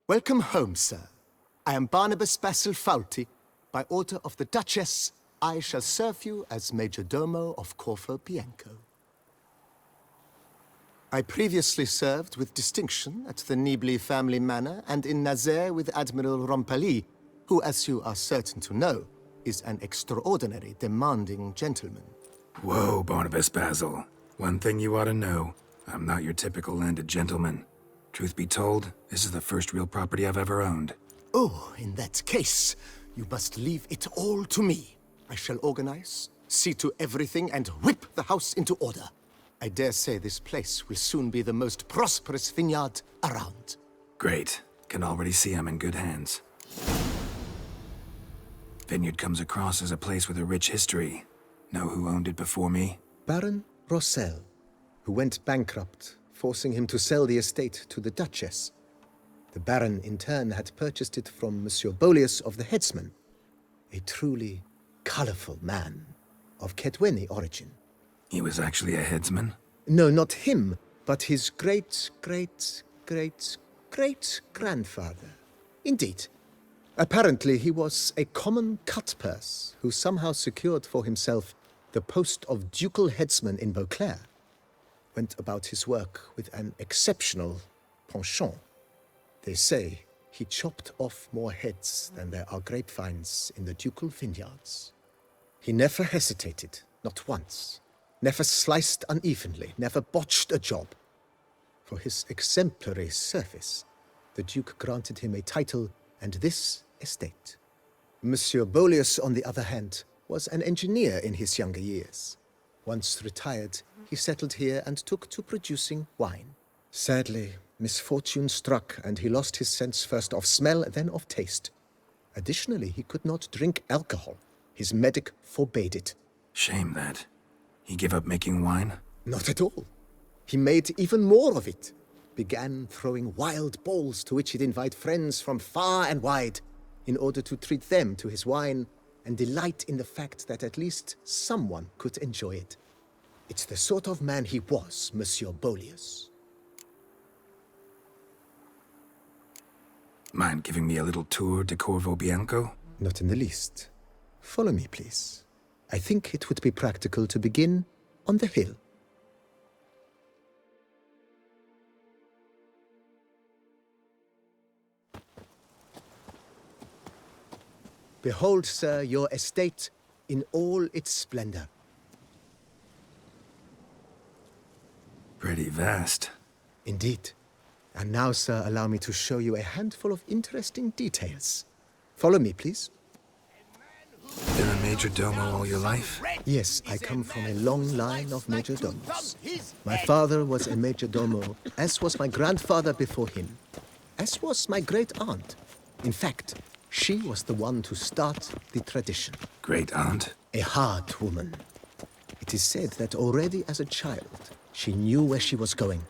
Welcome home, sir. I am Barnabas Basil-Fawlty. By order of the Duchess, I shall serve you as Major Domo of Corvo Bianco. I previously served with distinction at the Nibli family manor and in Nazaire with Admiral Rompali, who, as you are certain to know, is an extraordinary, demanding gentleman. Whoa, Barnabas Basil. One thing you ought to know. I'm not your typical landed gentleman. Truth be told, this is the first real property I've ever owned. Oh, in that case, you must leave it all to me. I shall organize, see to everything, and whip the house into order. I dare say this place will soon be the most prosperous vineyard around. Great. Can already see I'm in good hands. Vineyard comes across as a place with a rich history. Know who owned it before me? Baron Rossel, who went bankrupt, forcing him to sell the estate to the Duchess. The Baron, in turn, had purchased it from Monsieur Bolius of the Headsman, a truly colorful man of Kedweni origin. He was actually a headsman? No, not him, but his great-great-great-great-grandfather. Indeed. Apparently, he was a common cutpurse who somehow secured for himself the post of ducal headsman in Beauclair. Went about his work with an exceptional penchant. They say he chopped off more heads than there are grapevines in the ducal vineyards. He never hesitated, not once. Never sliced unevenly, never botched a job. For his exemplary service, the Duke granted him a title and this estate. Monsieur Bolius, on the other hand, was an engineer in his younger years. Once retired, he settled here and took to producing wine. Sadly, misfortune struck and he lost his sense first of smell, then of taste. Additionally, he could not drink alcohol. His medic forbade it. Shame that. He gave up making wine? Not at all. He made even more of it. Began throwing wild balls to which he'd invite friends from far and wide in order to treat them to his wine and delight in the fact that at least someone could enjoy it. It's the sort of man he was, Monsieur Bolius. Mind giving me a little tour de Corvo Bianco? Not in the least. Follow me, please. I think it would be practical to begin on the hill. Behold, sir, your estate in all its splendor. Pretty vast. Indeed. And now, sir, allow me to show you a handful of interesting details. Follow me, please. Been a major domo all your life? Yes, I come from a long line of major domos. My father was a major domo, as was my grandfather before him, as was my great-aunt. In fact, she was the one to start the tradition. Great-aunt? A hard woman. It is said that already as a child, she knew where she was going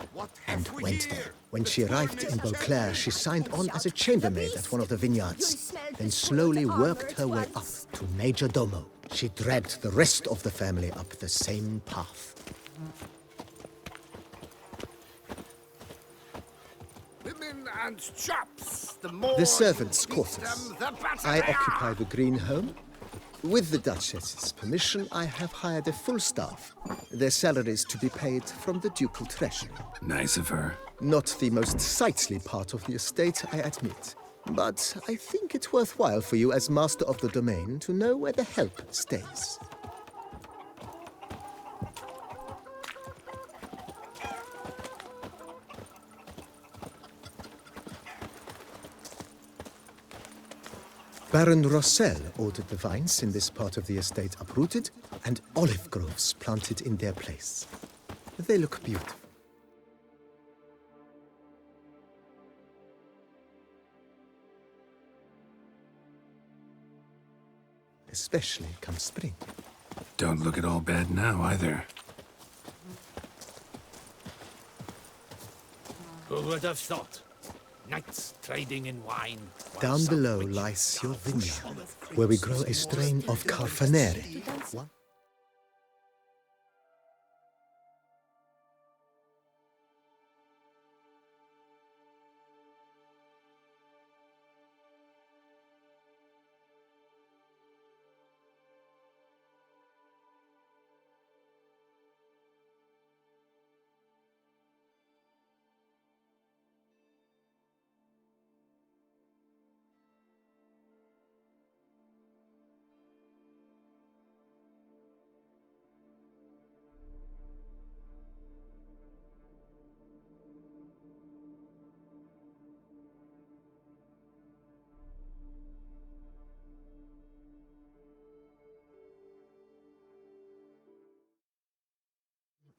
and went there. When she arrived in Beauclair, she signed on as a chambermaid at one of the vineyards, then slowly worked her way up to major domo. She dragged the rest of the family up the same path. Women and chaps, The servants' quarters. I occupy the green home. With the Duchess's permission, I have hired a full staff. Their salaries to be paid from the ducal treasury. Nice of her. Not the most sightly part of the estate, I admit. But I think it worthwhile for you as master of the domain to know where the help stays. Baron Rossel ordered the vines in this part of the estate uprooted and olive groves planted in their place. They look beautiful. Especially come spring. Don't look at all bad now, either. Who would have thought? Nights trading in wine. Down below lies your vineyard, where we grow a strain of Carfanere.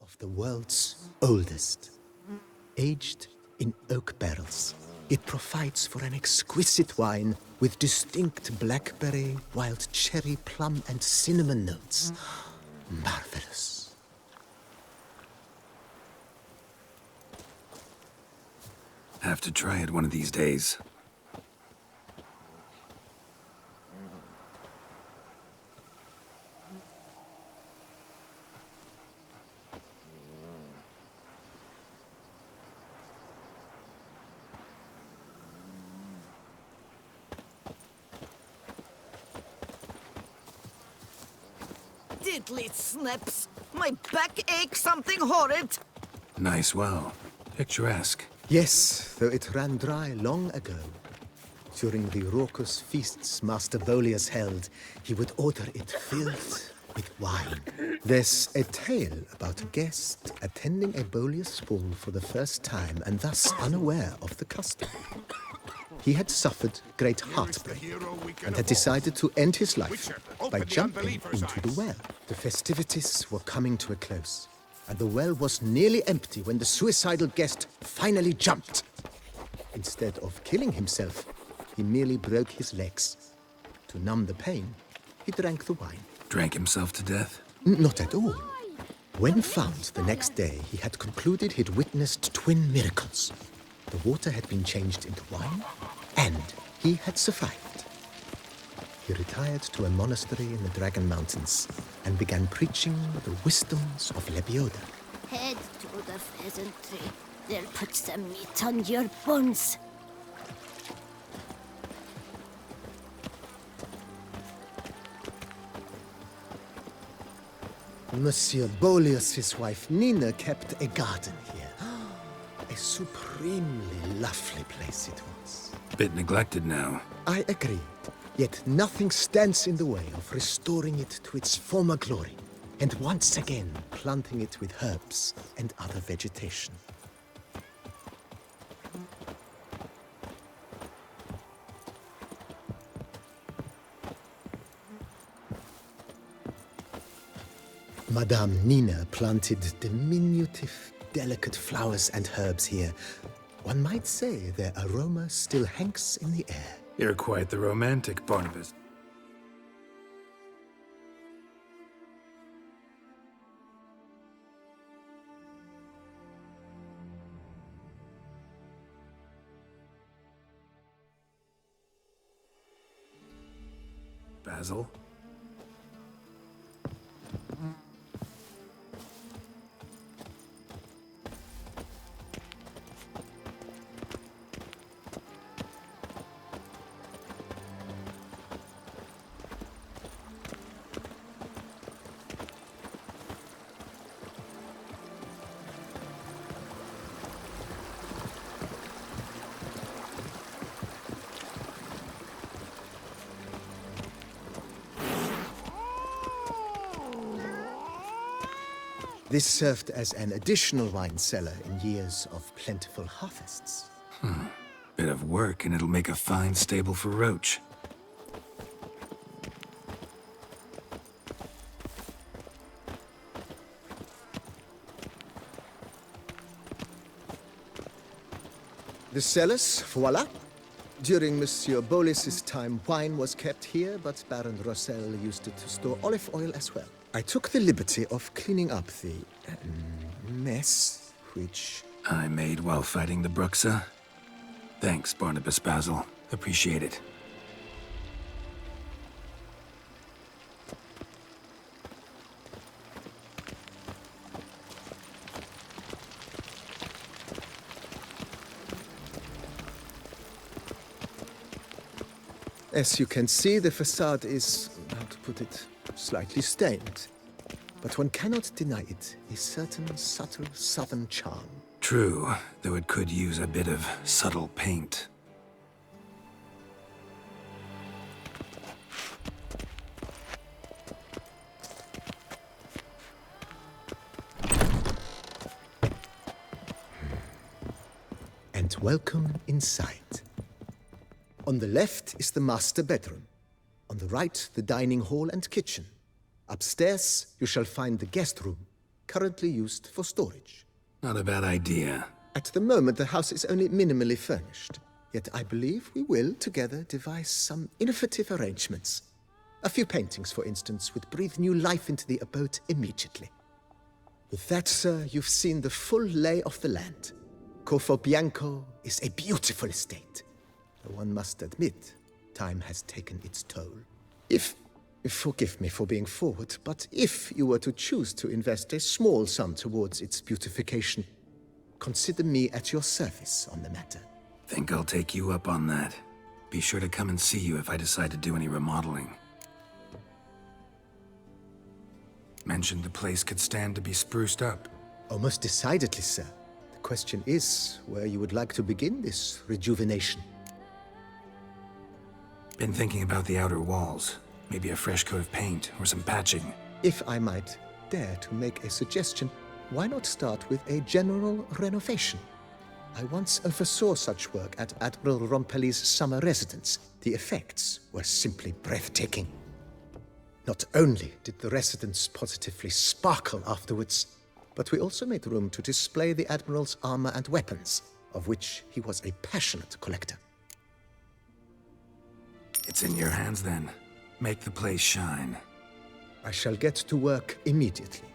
of the world's oldest. Aged in oak barrels, it provides for an exquisite wine with distinct blackberry, wild cherry, plum, and cinnamon notes. Marvelous. Have to try it one of these days. Diddly snaps! My back aches something horrid! Nice well. Picturesque. Yes, though it ran dry long ago. During the raucous feasts Master Bolius held, he would order it filled with wine. There's a tale about a guest attending a Bolius ball for the first time and thus unaware of the custom. He had suffered great heartbreak and had decided to end his life by jumping into the well. The festivities were coming to a close, and the well was nearly empty when the suicidal guest finally jumped. Instead of killing himself, he merely broke his legs. To numb the pain, he drank the wine. Drank himself to death? Not at all. When found the next day, he had concluded he'd witnessed twin miracles. The water had been changed into wine, and he had survived. He retired to a monastery in the Dragon Mountains and began preaching the wisdoms of Lebioda. Head to the pheasantry. They'll put some meat on your bones. Monsieur Bolius's wife Nina kept a garden here. A supremely lovely place it was. Bit neglected now. I agree. Yet nothing stands in the way of restoring it to its former glory, and once again planting it with herbs and other vegetation. Madame Nina planted diminutive, delicate flowers and herbs here. One might say their aroma still hangs in the air. You're quite the romantic, Barnabas. Basil? This served as an additional wine cellar in years of plentiful harvests. Bit of work and it'll make a fine stable for Roach. The cellars, voila. During Monsieur Bolis's time, wine was kept here, but Baron Rossel used it to store olive oil as well. I took the liberty of cleaning up the mess, which... I made while fighting the Bruxa. Thanks, Barnabas Basil. Appreciate it. As you can see, the facade is, how to put it, slightly stained. But one cannot deny it, a certain subtle southern charm. True, though it could use a bit of subtle paint. And welcome inside. On the left is the master bedroom. On the right, the dining hall and kitchen. Upstairs, you shall find the guest room, currently used for storage. Not a bad idea. At the moment, the house is only minimally furnished. Yet I believe we will, together, devise some innovative arrangements. A few paintings, for instance, would breathe new life into the abode immediately. With that, sir, you've seen the full lay of the land. Corfo Bianco is a beautiful estate. Though one must admit, time has taken its toll. Forgive me for being forward, but if you were to choose to invest a small sum towards its beautification, consider me at your service on the matter. Think I'll take you up on that. Be sure to come and see you if I decide to do any remodeling. Mentioned the place could stand to be spruced up. Oh, most decidedly, sir. The question is where you would like to begin this rejuvenation. Been thinking about the outer walls. Maybe a fresh coat of paint or some patching. If I might dare to make a suggestion, why not start with a general renovation? I once oversaw such work at Admiral Rompelli's summer residence. The effects were simply breathtaking. Not only did the residence positively sparkle afterwards, but we also made room to display the Admiral's armor and weapons, of which he was a passionate collector. It's in your hands then. Make the place shine. I shall get to work immediately.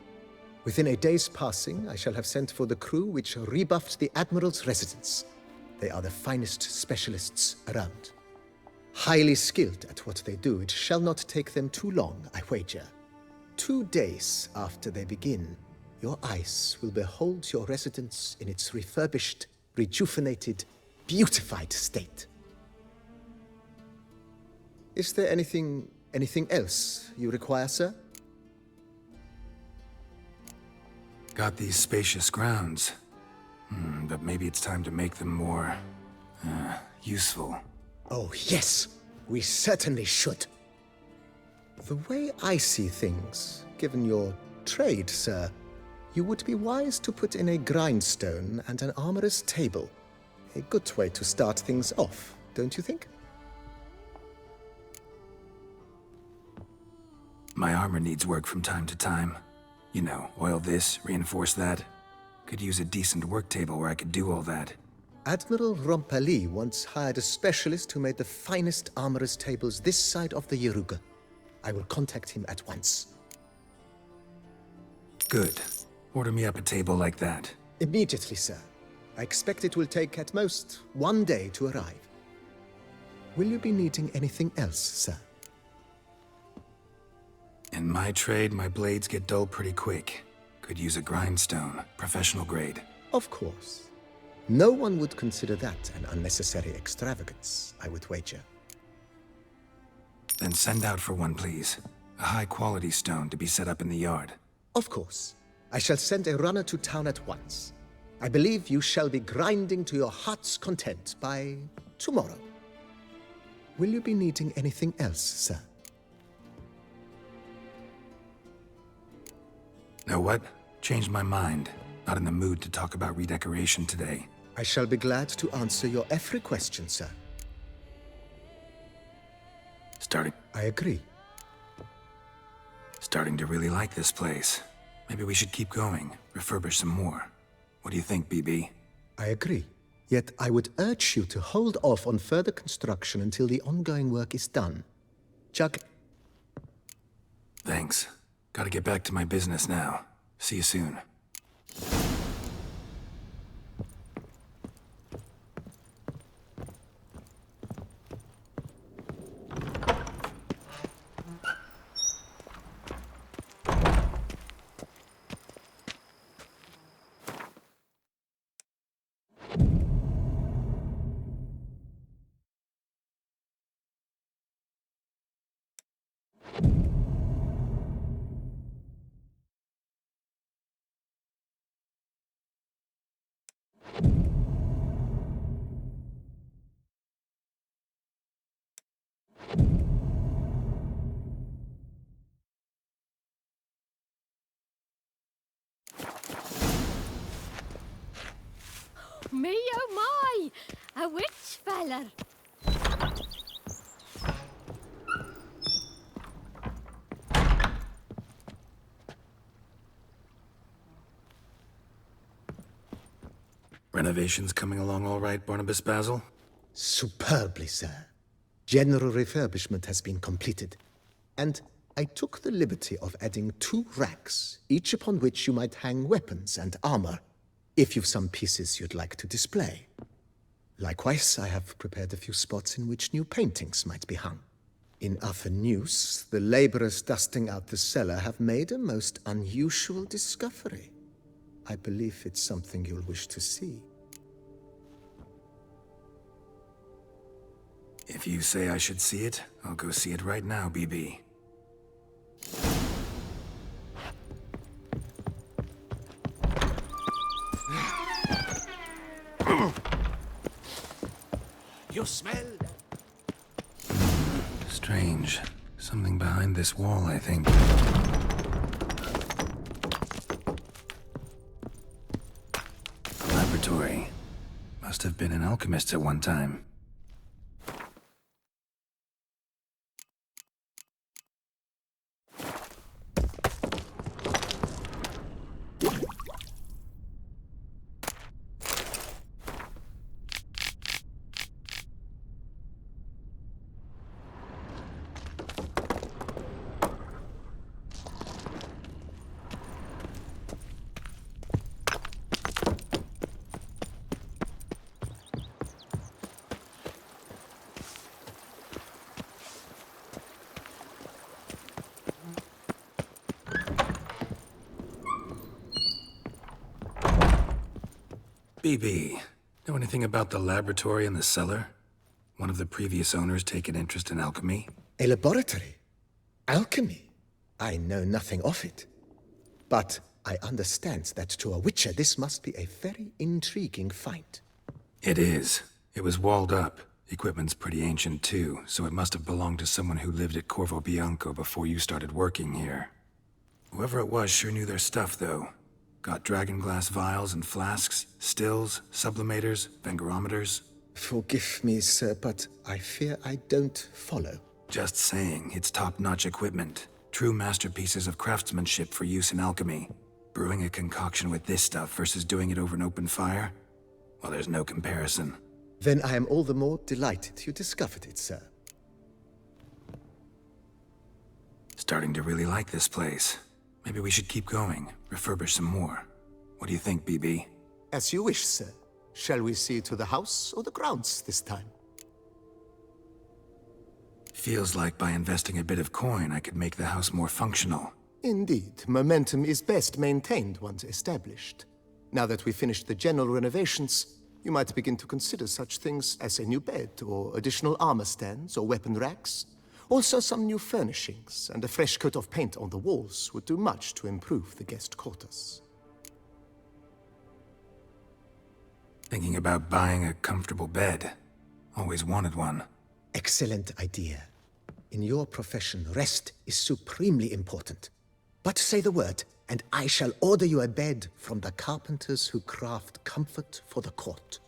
Within a day's passing, I shall have sent for the crew which rebuffed the Admiral's residence. They are the finest specialists around. Highly skilled at what they do, it shall not take them too long, I wager. 2 days after they begin, your eyes will behold your residence in its refurbished, rejuvenated, beautified state. Is there anything else you require, sir? Got these spacious grounds. But maybe it's time to make them more, useful. Oh, yes, we certainly should. The way I see things, given your trade, sir, you would be wise to put in a grindstone and an armorer's table. A good way to start things off, don't you think? My armor needs work from time to time. You know, oil this, reinforce that. Could use a decent work table where I could do all that. Admiral Rompelli once hired a specialist who made the finest armorer's tables this side of the Yaruga. I will contact him at once. Good. Order me up a table like that. Immediately, sir. I expect it will take at most 1 day to arrive. Will you be needing anything else, sir? In my trade, my blades get dull pretty quick. Could use a grindstone, professional grade. Of course. No one would consider that an unnecessary extravagance, I would wager. Then send out for one, please. A high-quality stone to be set up in the yard. Of course. I shall send a runner to town at once. I believe you shall be grinding to your heart's content by tomorrow. Will you be needing anything else, sir? Know what? Changed my mind. Not in the mood to talk about redecoration today. I shall be glad to answer your every question, sir. I agree. Starting to really like this place. Maybe we should keep going, refurbish some more. What do you think, BB? I agree. Yet I would urge you to hold off on further construction until the ongoing work is done. Chuck. Thanks. Gotta get back to my business now. See you soon. Me oh my! A witch feller! Renovations coming along all right, Barnabas Basil? Superbly, sir. General refurbishment has been completed, and I took the liberty of adding 2 racks, each upon which you might hang weapons and armor, if you've some pieces you'd like to display. Likewise, I have prepared a few spots in which new paintings might be hung. In other news, the laborers dusting out the cellar have made a most unusual discovery. I believe it's something you'll wish to see. If you say I should see it, I'll go see it right now, BB. You smell? Strange. Something behind this wall, I think. A laboratory. Must have been an alchemist at one time. BB, know anything about the laboratory in the cellar? One of the previous owners take an interest in alchemy? A laboratory? Alchemy? I know nothing of it. But I understand that to a witcher this must be a very intriguing find. It is. It was walled up. Equipment's pretty ancient too, so it must have belonged to someone who lived at Corvo Bianco before you started working here. Whoever it was sure knew their stuff, though. Got dragonglass vials and flasks, stills, sublimators, vengerometers. Forgive me, sir, but I fear I don't follow. Just saying, it's top-notch equipment. True masterpieces of craftsmanship for use in alchemy. Brewing a concoction with this stuff versus doing it over an open fire? Well, there's no comparison. Then I am all the more delighted you discovered it, sir. Starting to really like this place. Maybe we should keep going, refurbish some more. What do you think, BB? As you wish, sir. Shall we see to the house or the grounds this time? Feels like by investing a bit of coin, I could make the house more functional. Indeed, momentum is best maintained once established. Now that we've finished the general renovations, you might begin to consider such things as a new bed, or additional armor stands, or weapon racks. Also, some new furnishings and a fresh coat of paint on the walls would do much to improve the guest quarters. Thinking about buying a comfortable bed. Always wanted one. Excellent idea. In your profession, rest is supremely important. But say the word, and I shall order you a bed from the carpenters who craft comfort for the court.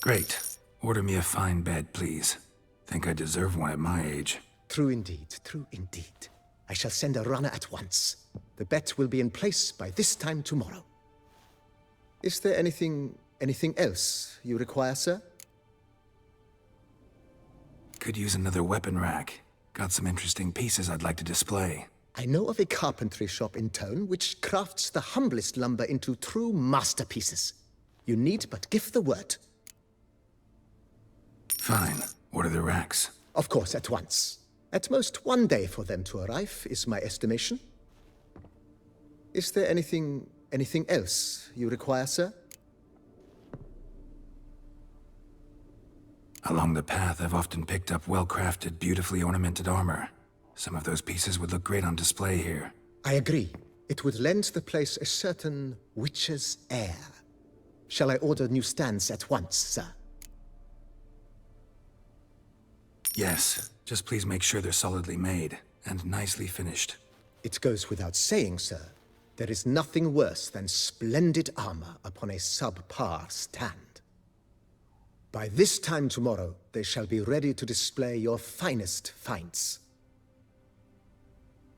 Great. Order me a fine bed, please. Think I deserve one at my age. True indeed, true indeed. I shall send a runner at once. The bet will be in place by this time tomorrow. Is there anything else you require, sir? Could use another weapon rack. Got some interesting pieces I'd like to display. I know of a carpentry shop in town which crafts the humblest lumber into true masterpieces. You need but give the word. Fine. Order the racks. Of course, at once. At most 1 day for them to arrive, is my estimation. Is there anything else you require, sir? Along the path, I've often picked up well-crafted, beautifully ornamented armor. Some of those pieces would look great on display here. I agree. It would lend the place a certain witcher's air. Shall I order new stands at once, sir? Yes. Just please make sure they're solidly made and nicely finished. It goes without saying, sir. There is nothing worse than splendid armor upon a subpar stand. By this time tomorrow, they shall be ready to display your finest finds.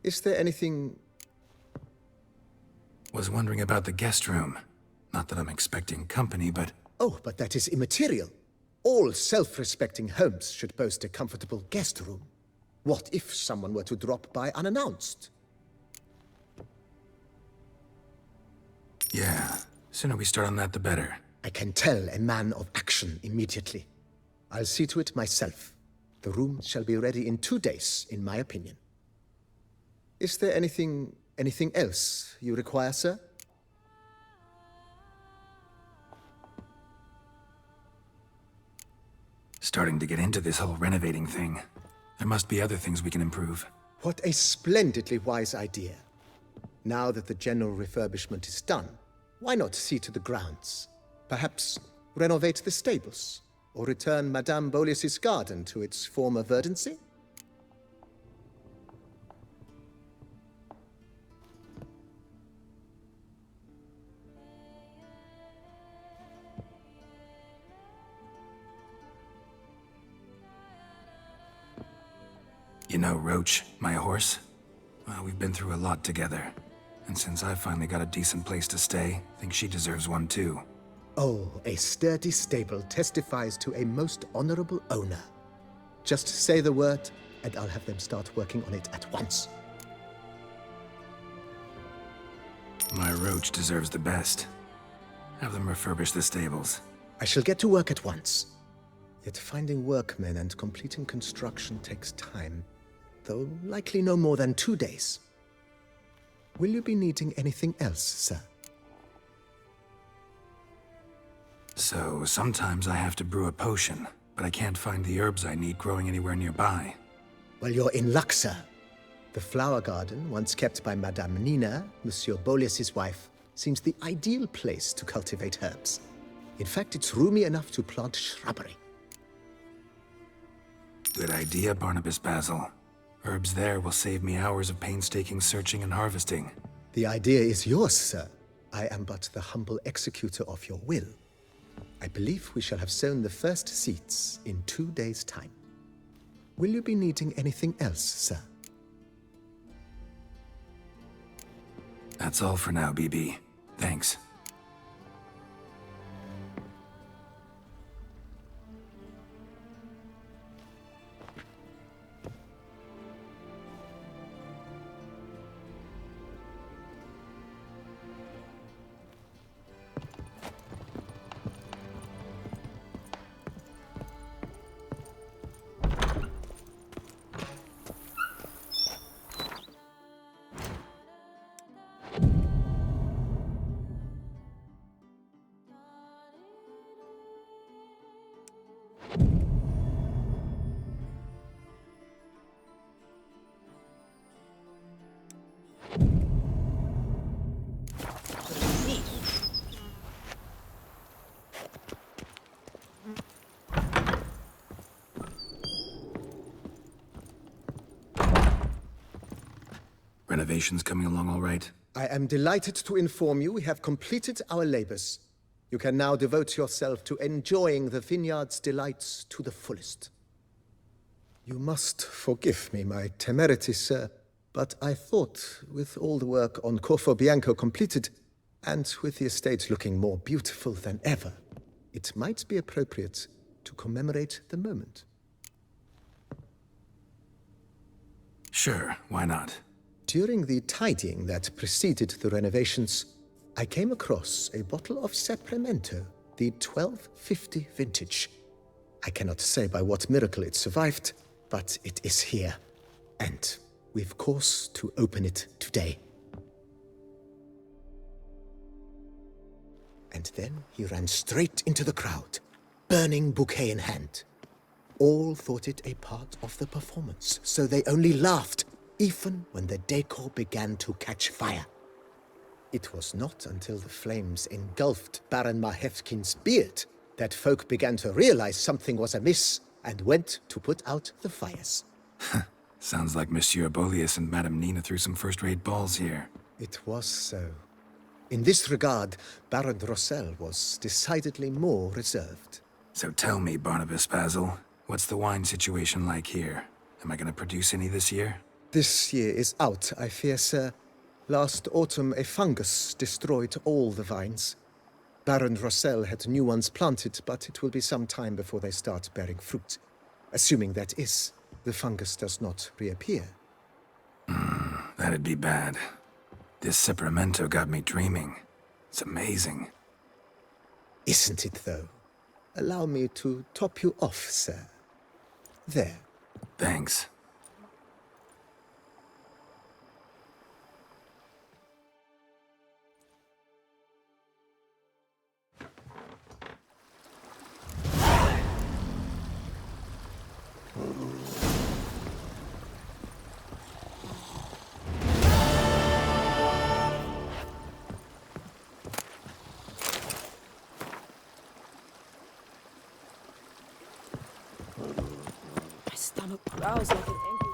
Is there anything... Was wondering about the guest room. Not that I'm expecting company, but Oh, but that is immaterial. All self-respecting homes should boast a comfortable guest room. What if someone were to drop by unannounced? yeah, sooner we start on that the better. I can tell a man of action immediately. I'll see to it myself. The room shall be ready in 2 days, in my opinion. Is there anything else you require, sir? Starting to get into this whole renovating thing. There must be other things we can improve. What a splendidly wise idea. Now that the general refurbishment is done, why not see to the grounds? Perhaps renovate the stables, or return Madame Bolis's garden to its former verdancy? You know Roach, my horse? Well, we've been through a lot together. And since I finally got a decent place to stay, I think she deserves one too. Oh, a sturdy stable testifies to a most honorable owner. Just say the word, and I'll have them start working on it at once. My Roach deserves the best. Have them refurbish the stables. I shall get to work at once. Yet finding workmen and completing construction takes time, though likely no more than 2 days. Will you be needing anything else, sir? So, sometimes I have to brew a potion, but I can't find the herbs I need growing anywhere nearby. Well, you're in luck, sir. The flower garden, once kept by Madame Nina, Monsieur Bolis's wife, seems the ideal place to cultivate herbs. In fact, it's roomy enough to plant shrubbery. Good idea, Barnabas Basil. Herbs there will save me hours of painstaking searching and harvesting. The idea is yours, sir. I am but the humble executor of your will. I believe we shall have sown the first seeds in 2 days' time. Will you be needing anything else, sir? That's all for now, BB. Thanks. Renovations coming along all right? I am delighted to inform you we have completed our labors. You can now devote yourself to enjoying the vineyard's delights to the fullest. You must forgive me my temerity, sir, but I thought with all the work on Corvo Bianco completed, and with the estate looking more beautiful than ever, it might be appropriate to commemorate the moment. Sure, why not? During the tidying that preceded the renovations, I came across a bottle of Sapramento, the 1250 vintage. I cannot say by what miracle it survived, but it is here, and we've cause to open it today. And then he ran straight into the crowd, burning bouquet in hand. All thought it a part of the performance, so they only laughed, even when the decor began to catch fire. It was not until the flames engulfed Baron Mahevkin's beard that folk began to realize something was amiss and went to put out the fires. Sounds like Monsieur Bolius and Madame Nina threw some first-rate balls here. It was so. In this regard, Baron Rossel was decidedly more reserved. So tell me, Barnabas Basil, what's the wine situation like here? Am I gonna produce any this year? This year is out, I fear, sir. Last autumn, a fungus destroyed all the vines. Baron Rossel had new ones planted, but it will be some time before they start bearing fruit. Assuming that is, the fungus does not reappear. That'd be bad. This Cyperamento got me dreaming. It's amazing. Isn't it, though? Allow me to top you off, sir. There. Thanks. My stomach growls like an angry...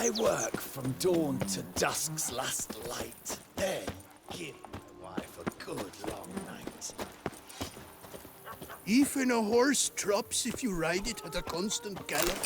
I work from dawn to dusk's last light, then give my wife a good long night. Even a horse drops if you ride it at a constant gallop.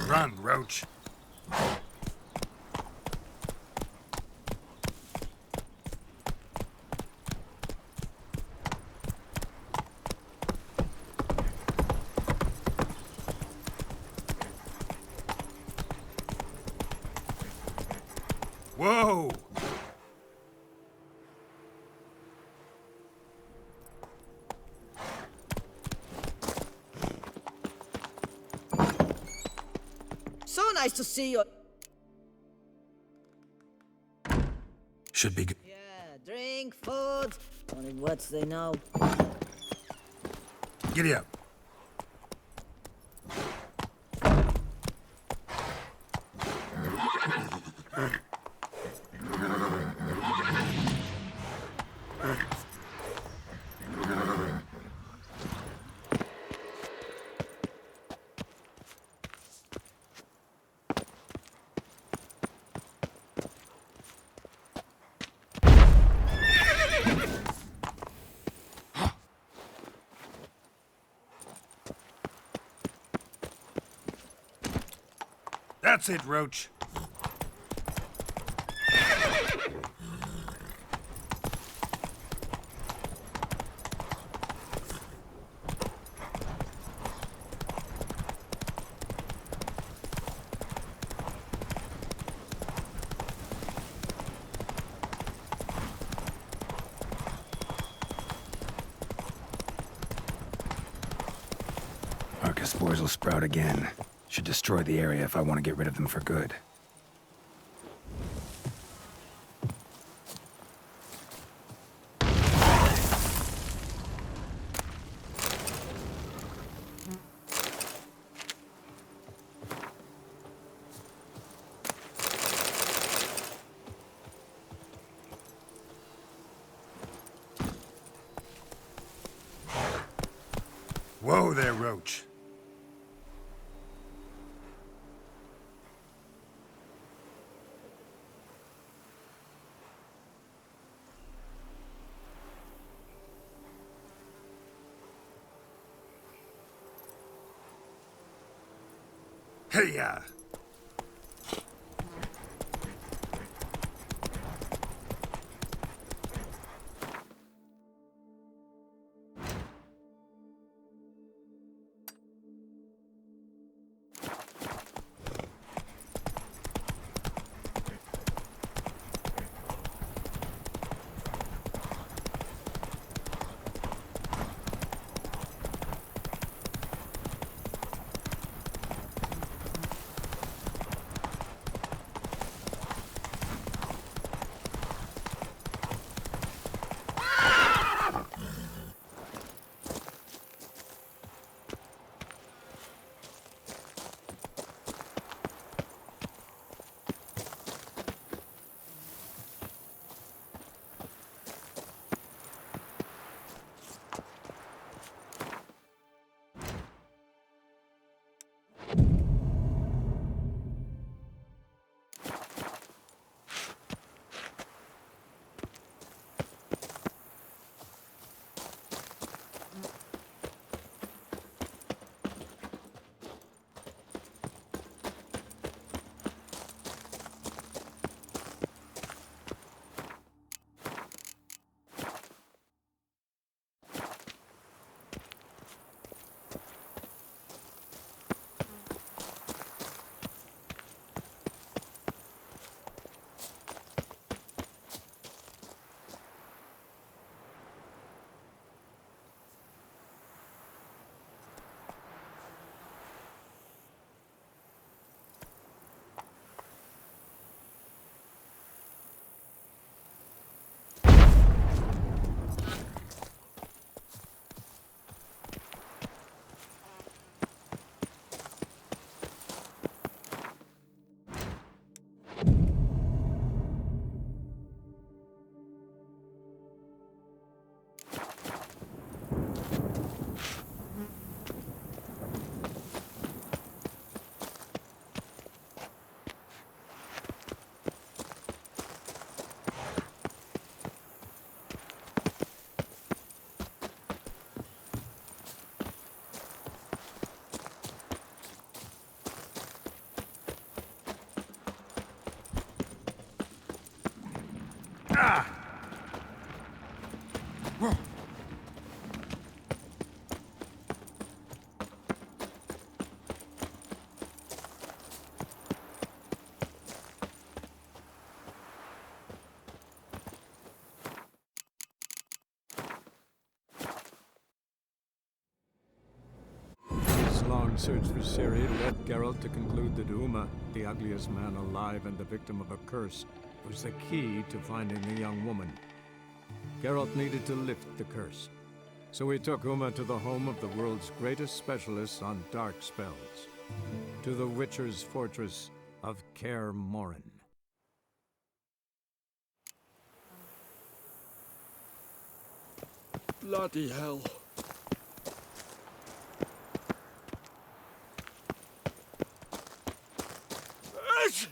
Run, Roach. Whoa! So nice to see you. Should be good. Yeah, drink, food. Only words they know. Giddy up. That's it, Roach. Marcus spores will sprout again. Should destroy the area if I want to get rid of them for good. Whoa there, Roach. Hey-ya! This long search for Ciri led Geralt to conclude that Uma, the ugliest man alive and the victim of a curse, was the key to finding the young woman. Geralt needed to lift the curse, so he took Uma to the home of the world's greatest specialists on dark spells, to the Witcher's fortress of Kaer Morhen. Bloody hell.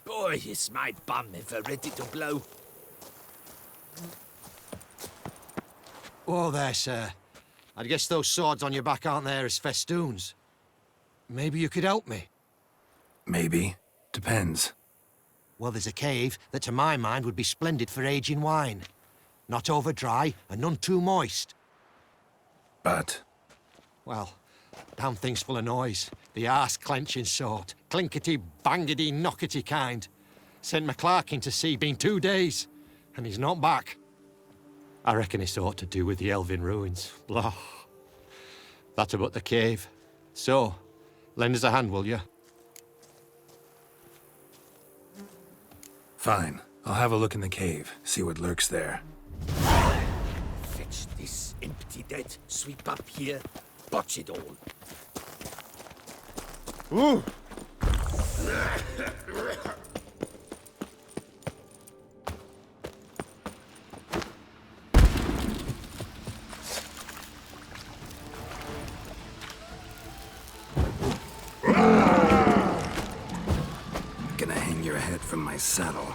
Boy, is my bum ever ready to blow. Oh, there, sir. I guess those swords on your back aren't there as festoons. Maybe you could help me? Maybe. Depends. Well, there's a cave that, to my mind, would be splendid for aging wine. Not over dry and none too moist. But Well, damn thing's full of noise. The arse-clenching sort. Clinkety, bangety, knockety kind. Sent McClark in to sea, been 2 days, and he's not back. I reckon it's aught to do with the elven ruins. Blah. That about the cave. So, lend us a hand, will you? fine. I'll have a look in the cave, see what lurks there. Fetch this empty dead, sweep up here, botch it all. Ooh! Gonna hang your head from my saddle.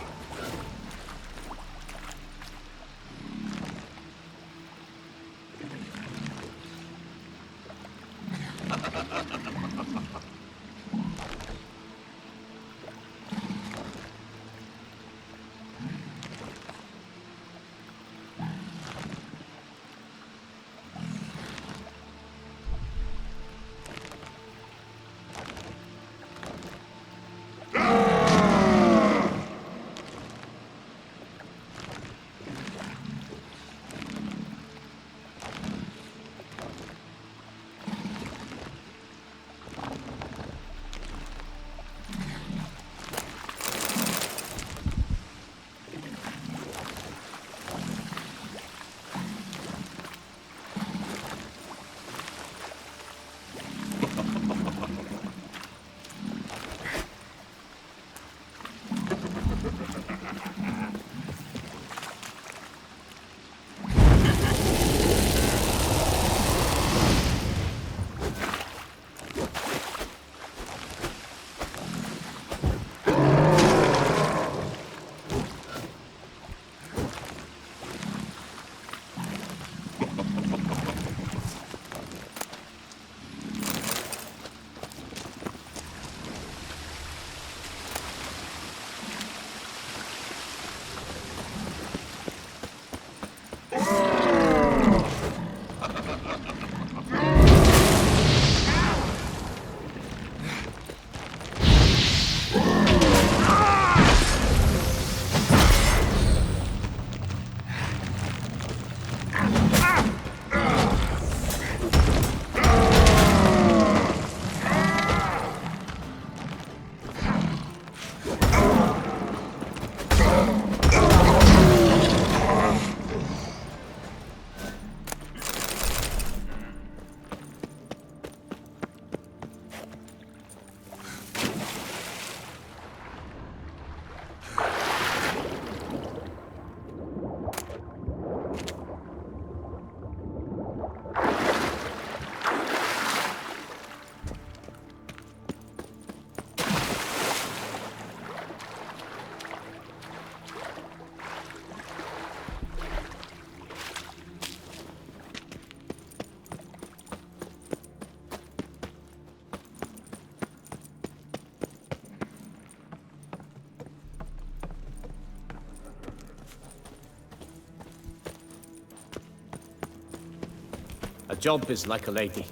A job is like a lady.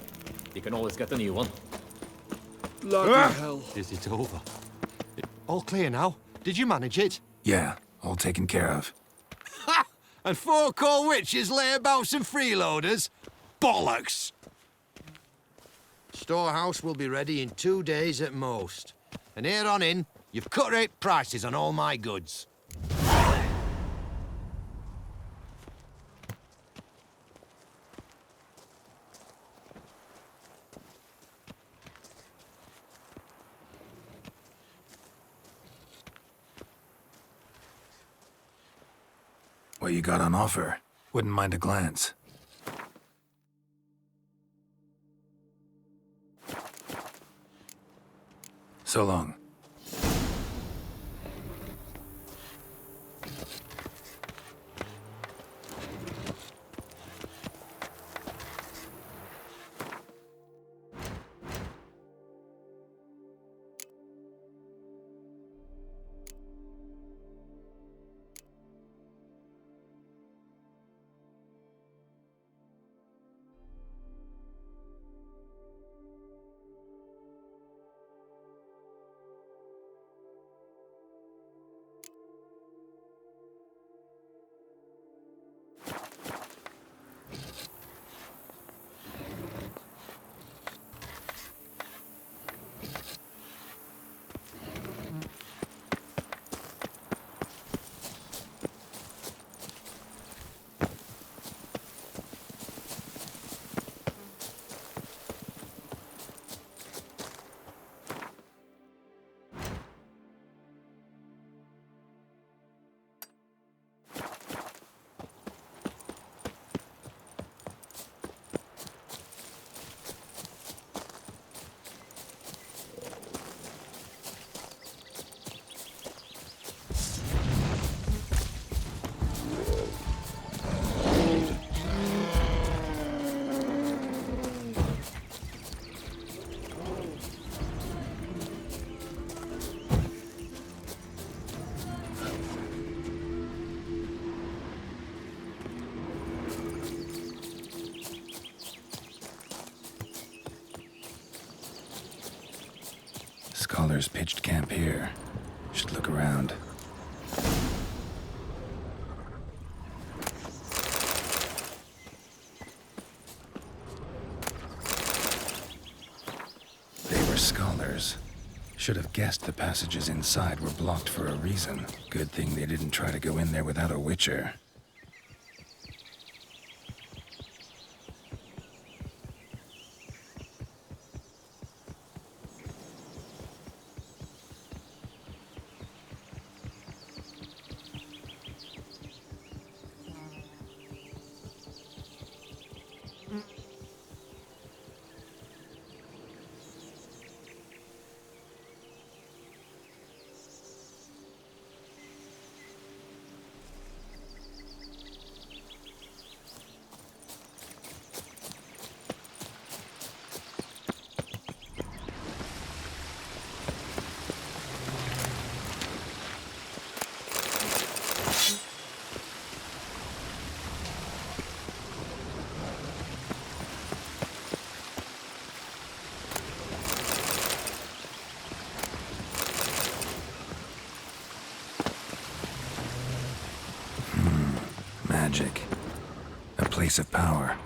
You can always get a new one. Bloody hell. Is it over? All clear now? Did you manage it? Yeah, all taken care of. Ha! And 4 coal witches layabouts and freeloaders? Bollocks! Storehouse will be ready in 2 days at most. And here on in, you've cut rate prices on all my goods. What you got on offer? Wouldn't mind a glance. So long. Scholars pitched camp here. Should look around. They were scholars. Should have guessed the passages inside were blocked for a reason. Good thing they didn't try to go in there without a witcher. Magic. A place of power.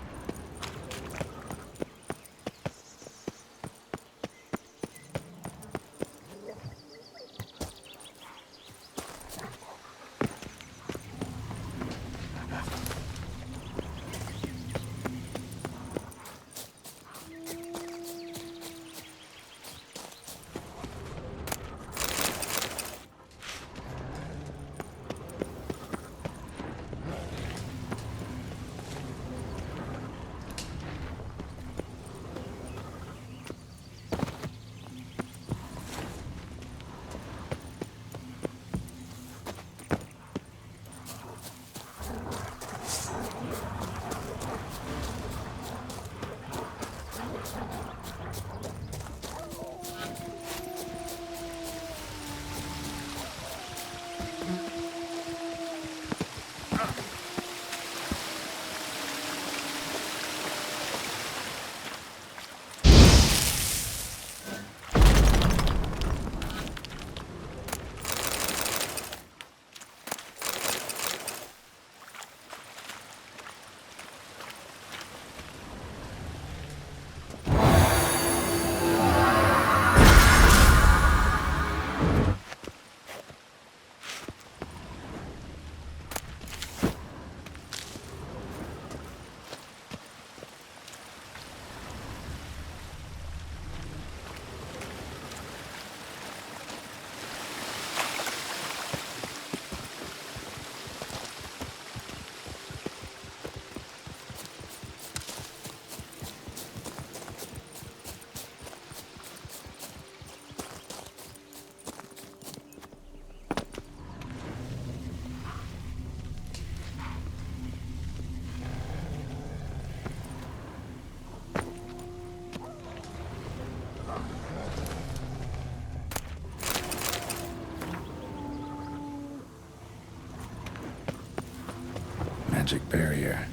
magic barrier.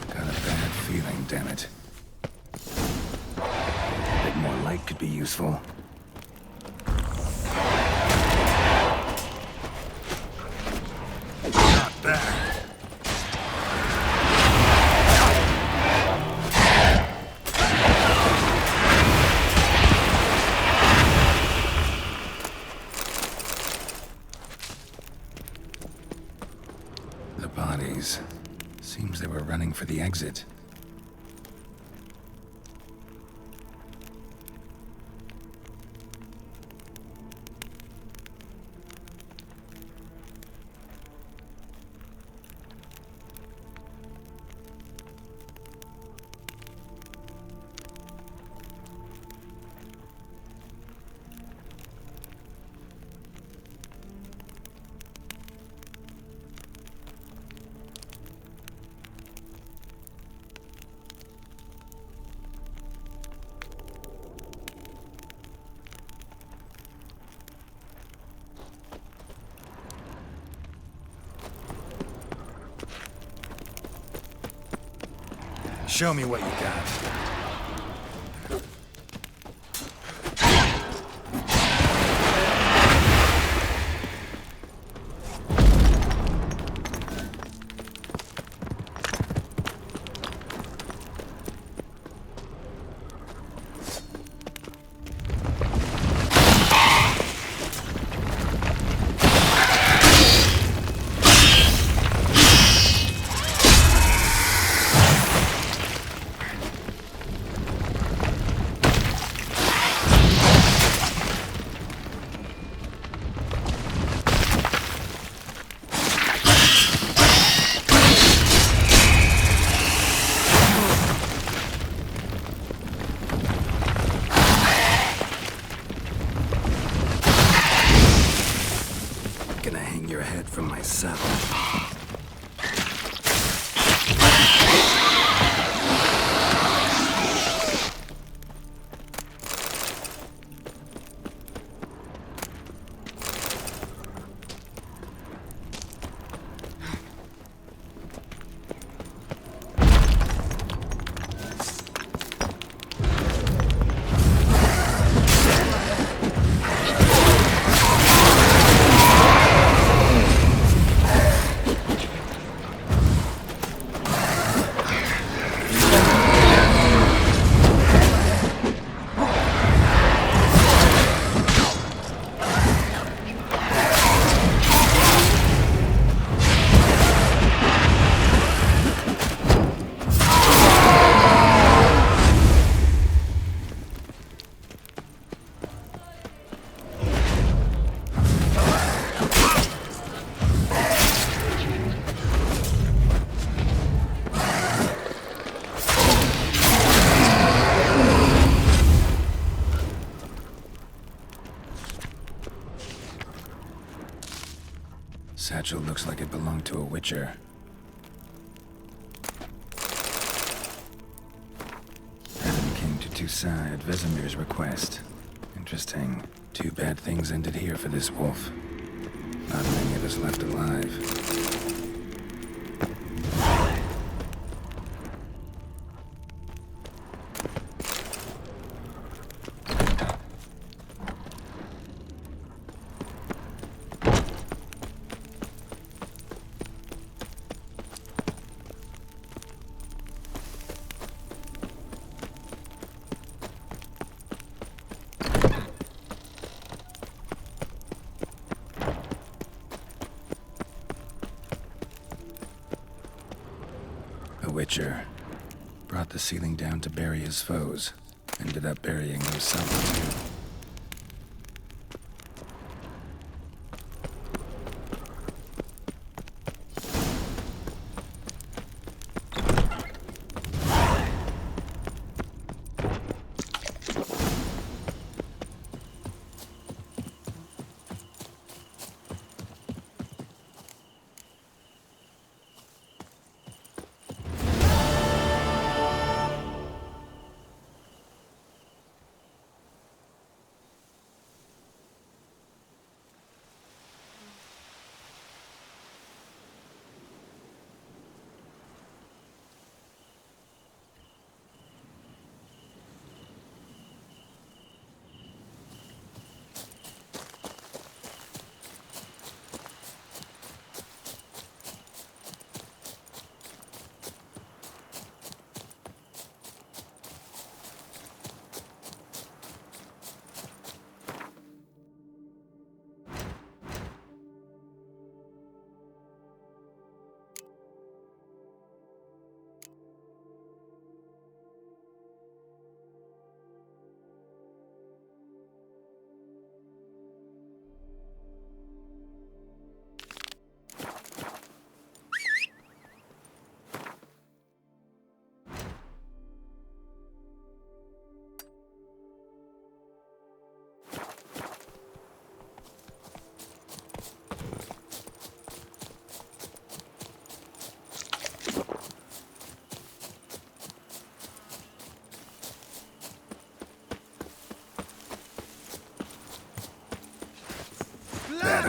Got a bad feeling, damn it. A bit more light could be useful. Not bad. The bodies. Seems they were running for the exit. Show me what you got. Gonna hang your head from my saddle. Satchel looks like it belonged to a witcher. Adam came to Toussaint at Vesemir's request. Interesting. Too bad things ended here for this wolf. Not many of us left alive. Witcher. Brought the ceiling down to bury his foes. Ended up burying himself too.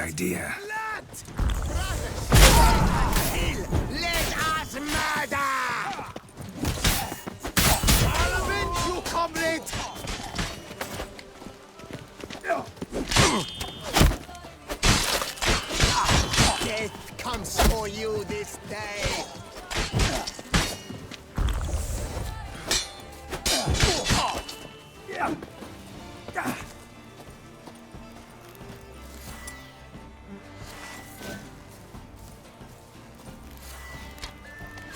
idea. Let us murder! I'll avenge you, comrade! Death comes for you this day.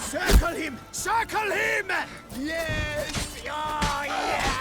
Circle him! Circle him! Yes! Oh, yes!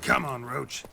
Come on, Roach.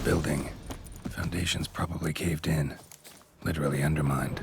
building. Foundations probably caved in. Literally undermined.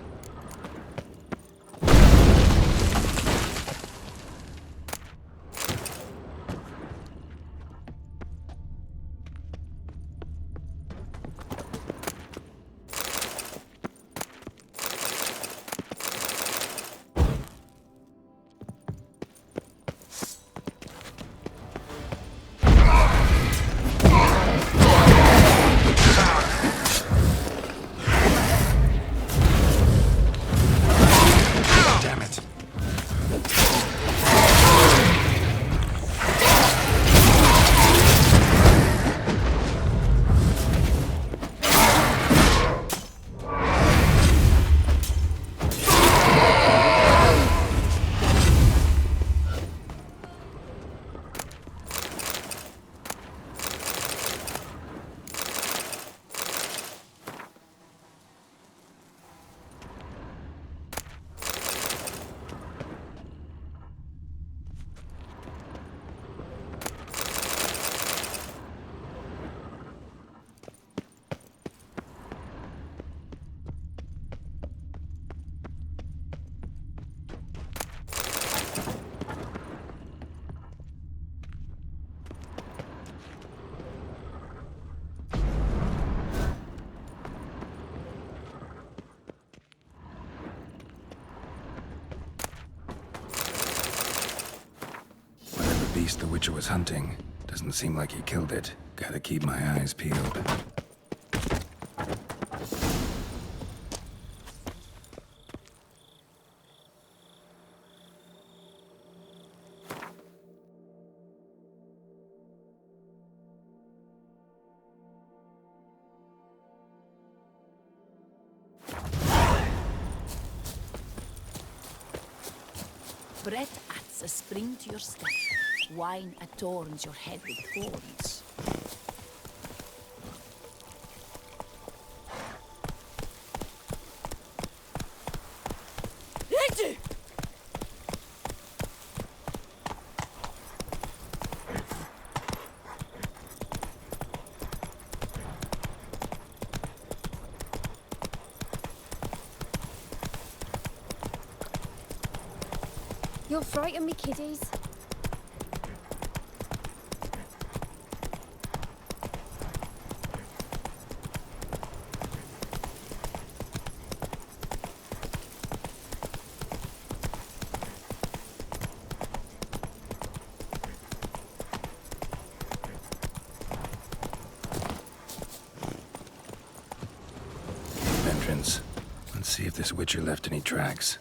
Beast the Witcher was hunting. Doesn't seem like he killed it. Gotta keep my eyes peeled. Bread adds a spring to your step. Wine adorns your head with thorns. Ready! You'll frighten me, kiddies. Entrance. Let's see if this Witcher left any tracks.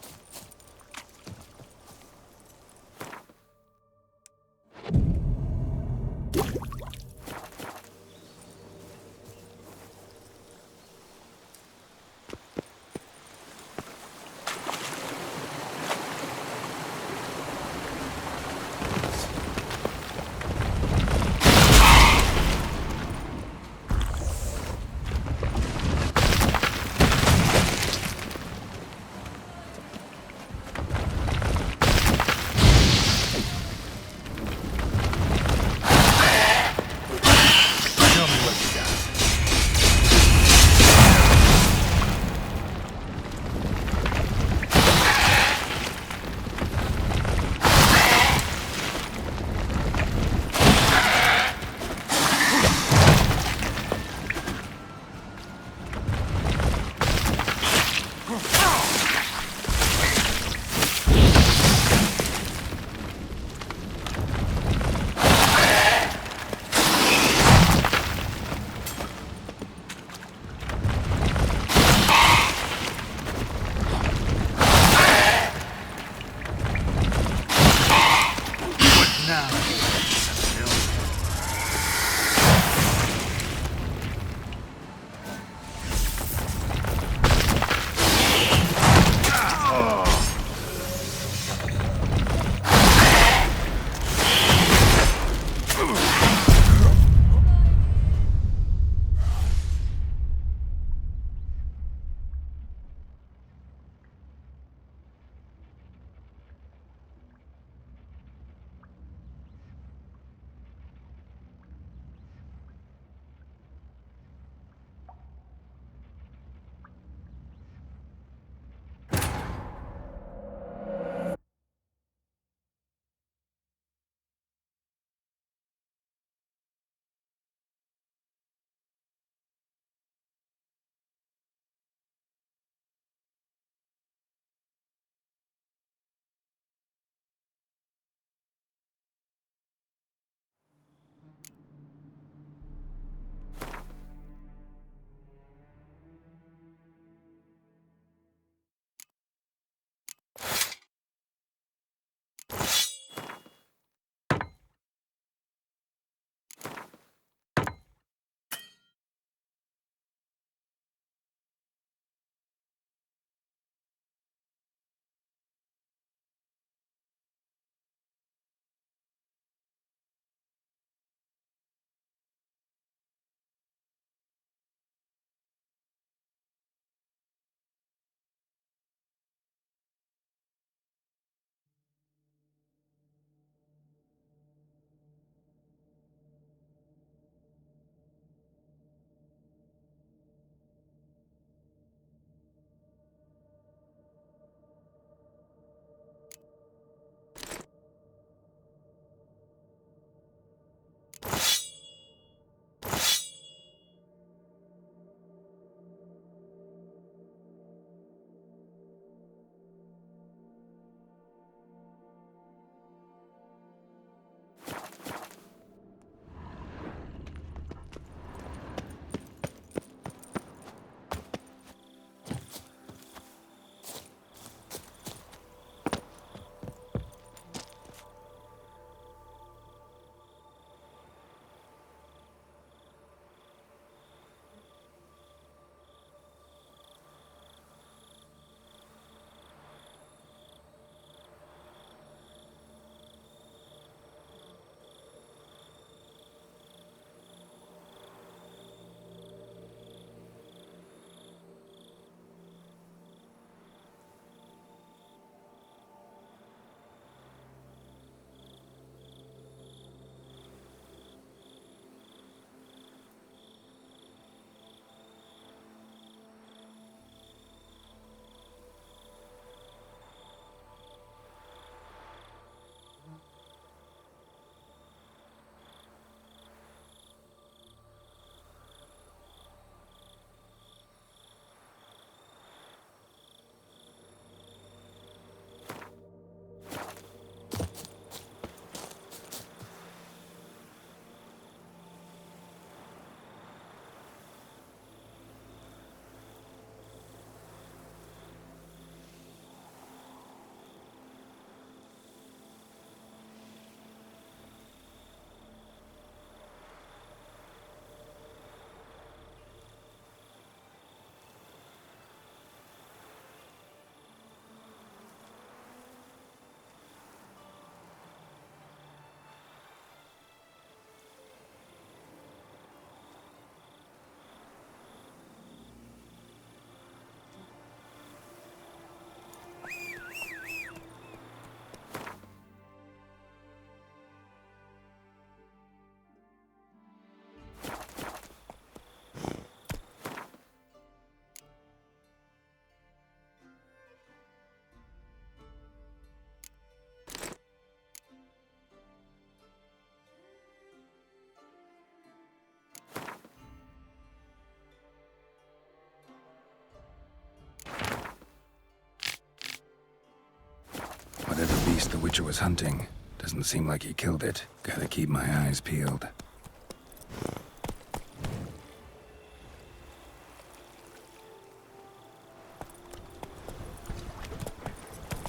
the Witcher was hunting. Doesn't seem like he killed it. Gotta keep my eyes peeled.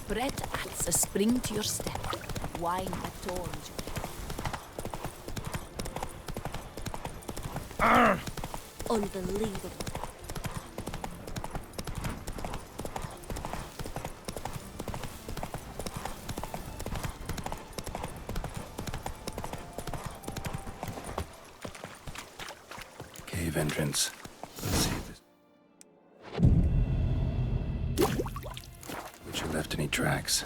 Bread adds a spring to your step. Wine adorns you. Unbelievable. Cave entrance. Let's see if this... Witcher left any tracks?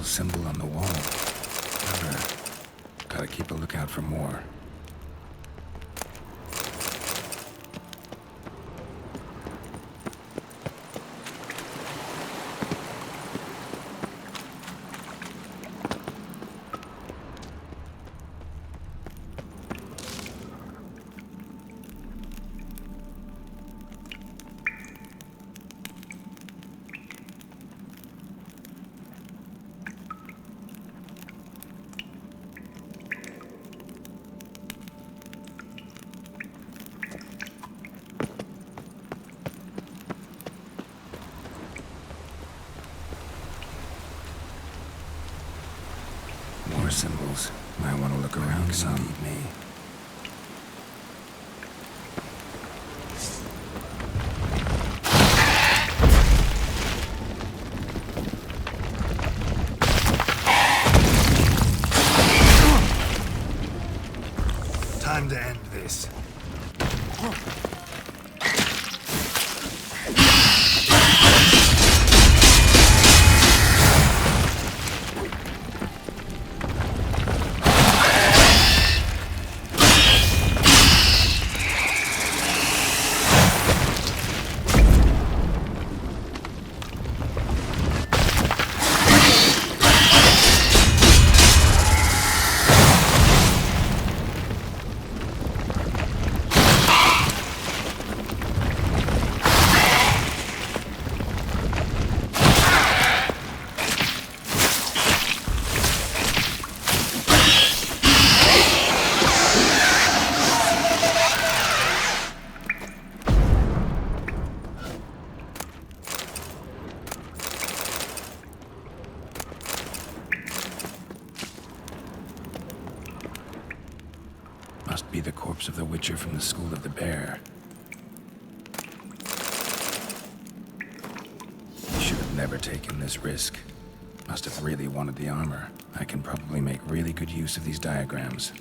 Symbol on the wall. Gotta keep a lookout for more. More symbols. Might want to look around some. Me. Time to end this. must be the corpse of the Witcher from the School of the Bear. He should have never taken this risk. Must have really wanted the armor. I can probably make really good use of these diagrams.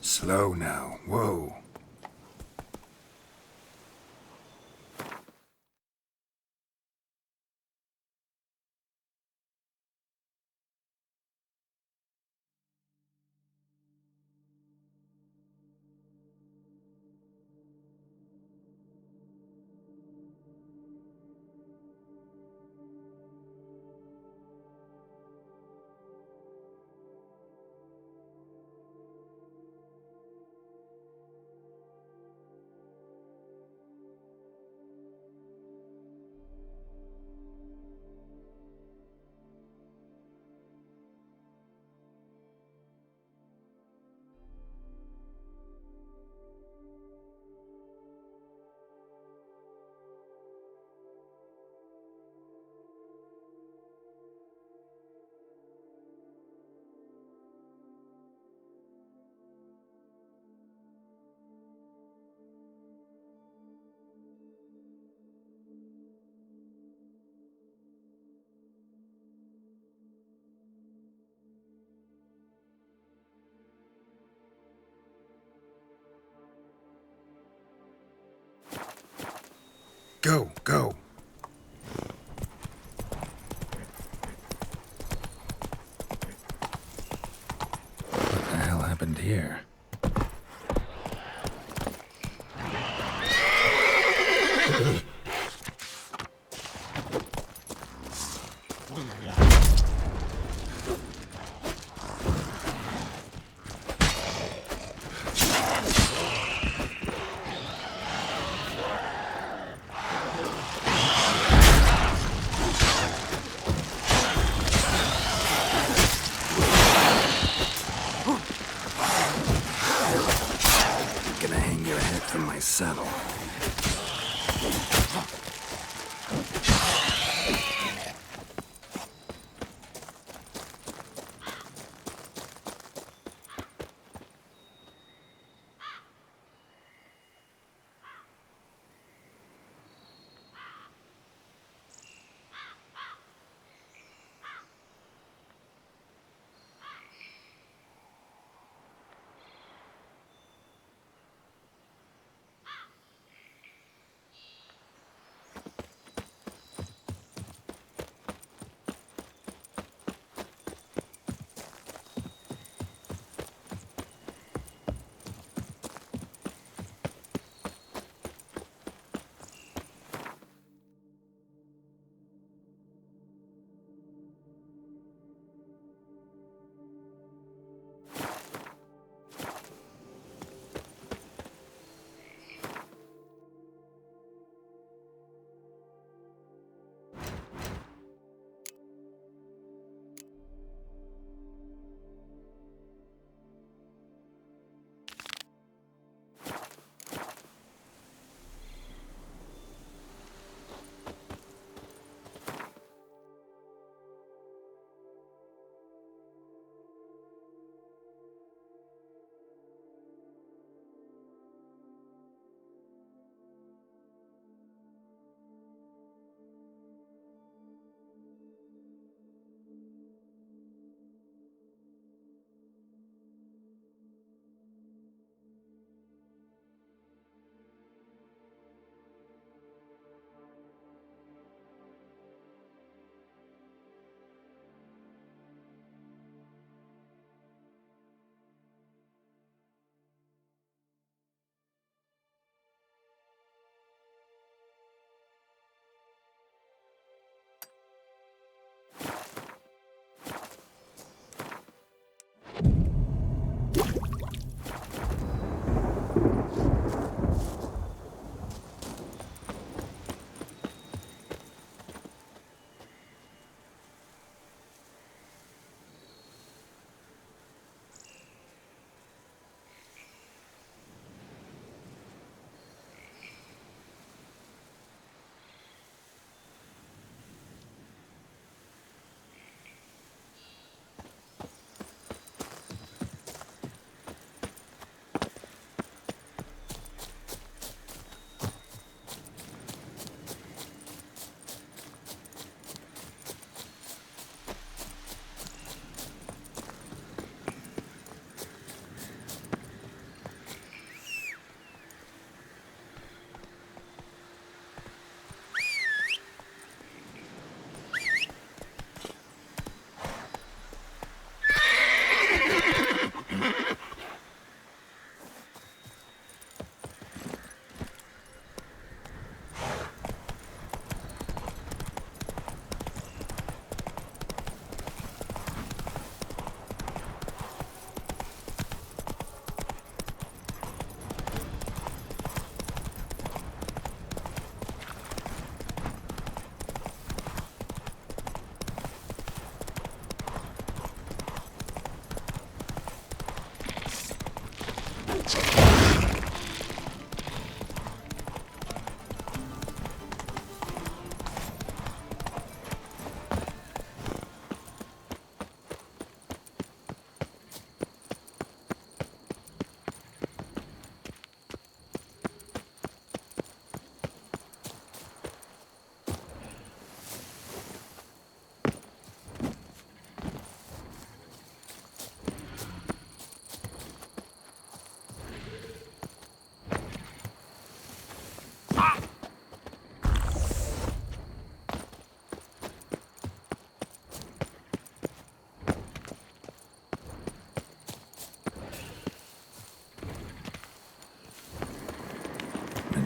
Slow now. Whoa. Go, go. What the hell happened here? I settle.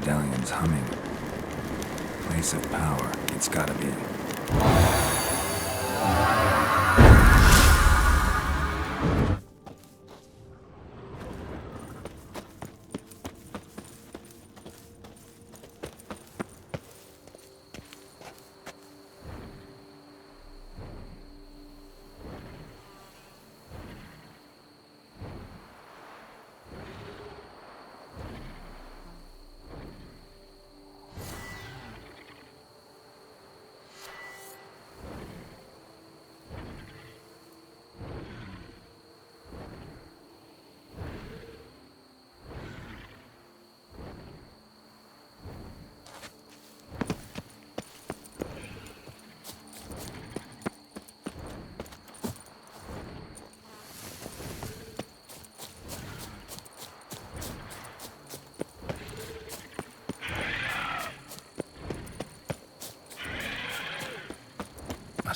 Medallion's humming. Place of power. It's gotta be.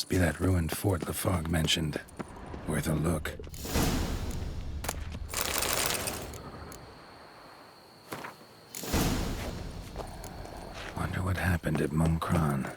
Must be that ruined fort the fog mentioned. Worth a look. Wonder what happened at Monkron.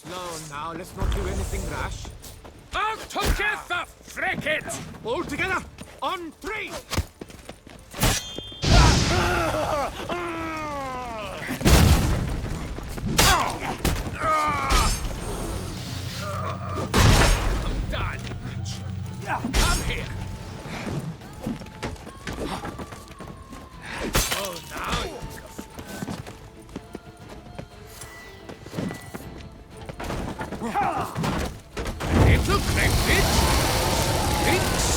Slow now, let's not do anything rash. Out together, frick it! All together, on 3! I'm done. Come here. Oh, now you little crackbit! Thanks!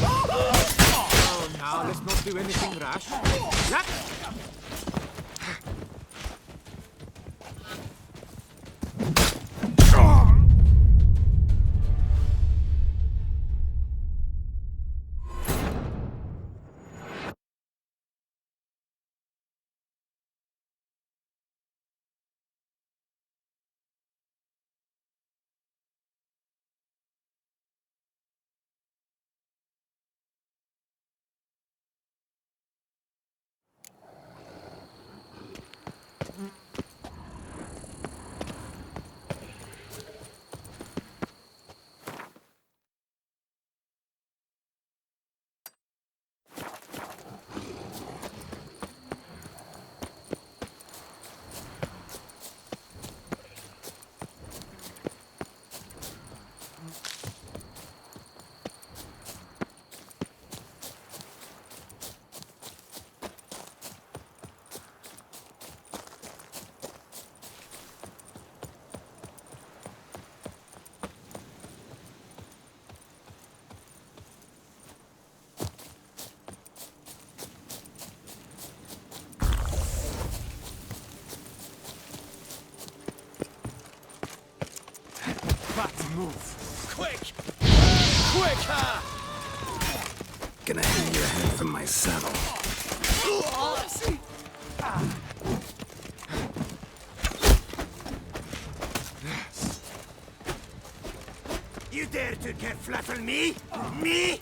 Oh, now let's not do anything rash. That. Move. Quick! Quicker! Gonna hang your head from my saddle. You dare to get flat on me? Me?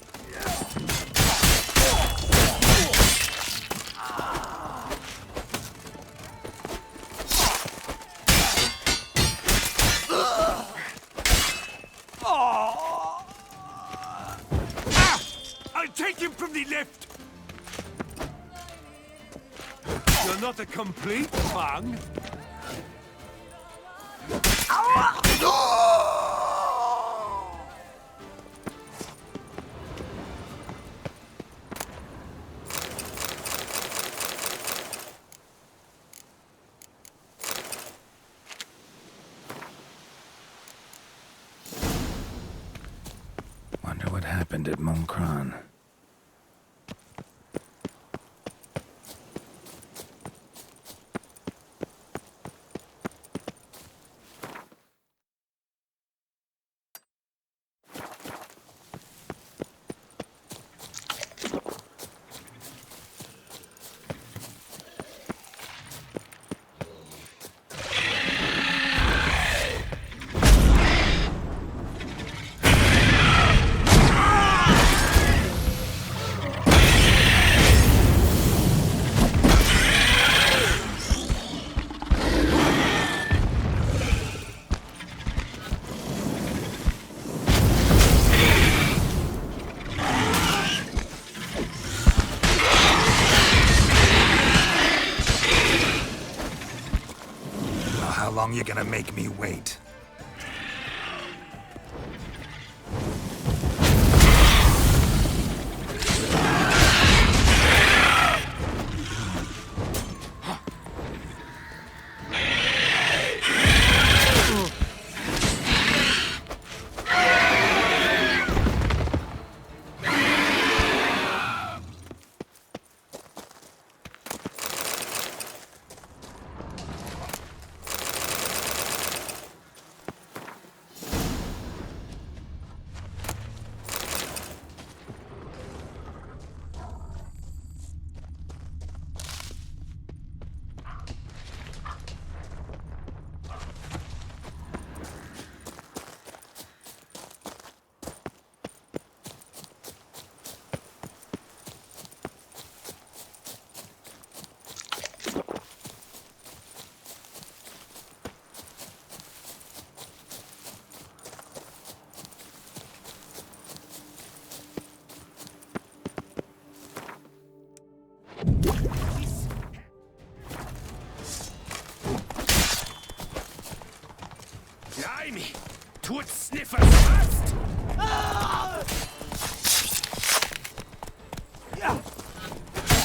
Left. You're not a complete bung. Wonder what happened at Monkron. long you gonna make me wait? Blimey! Tut sniffers fast!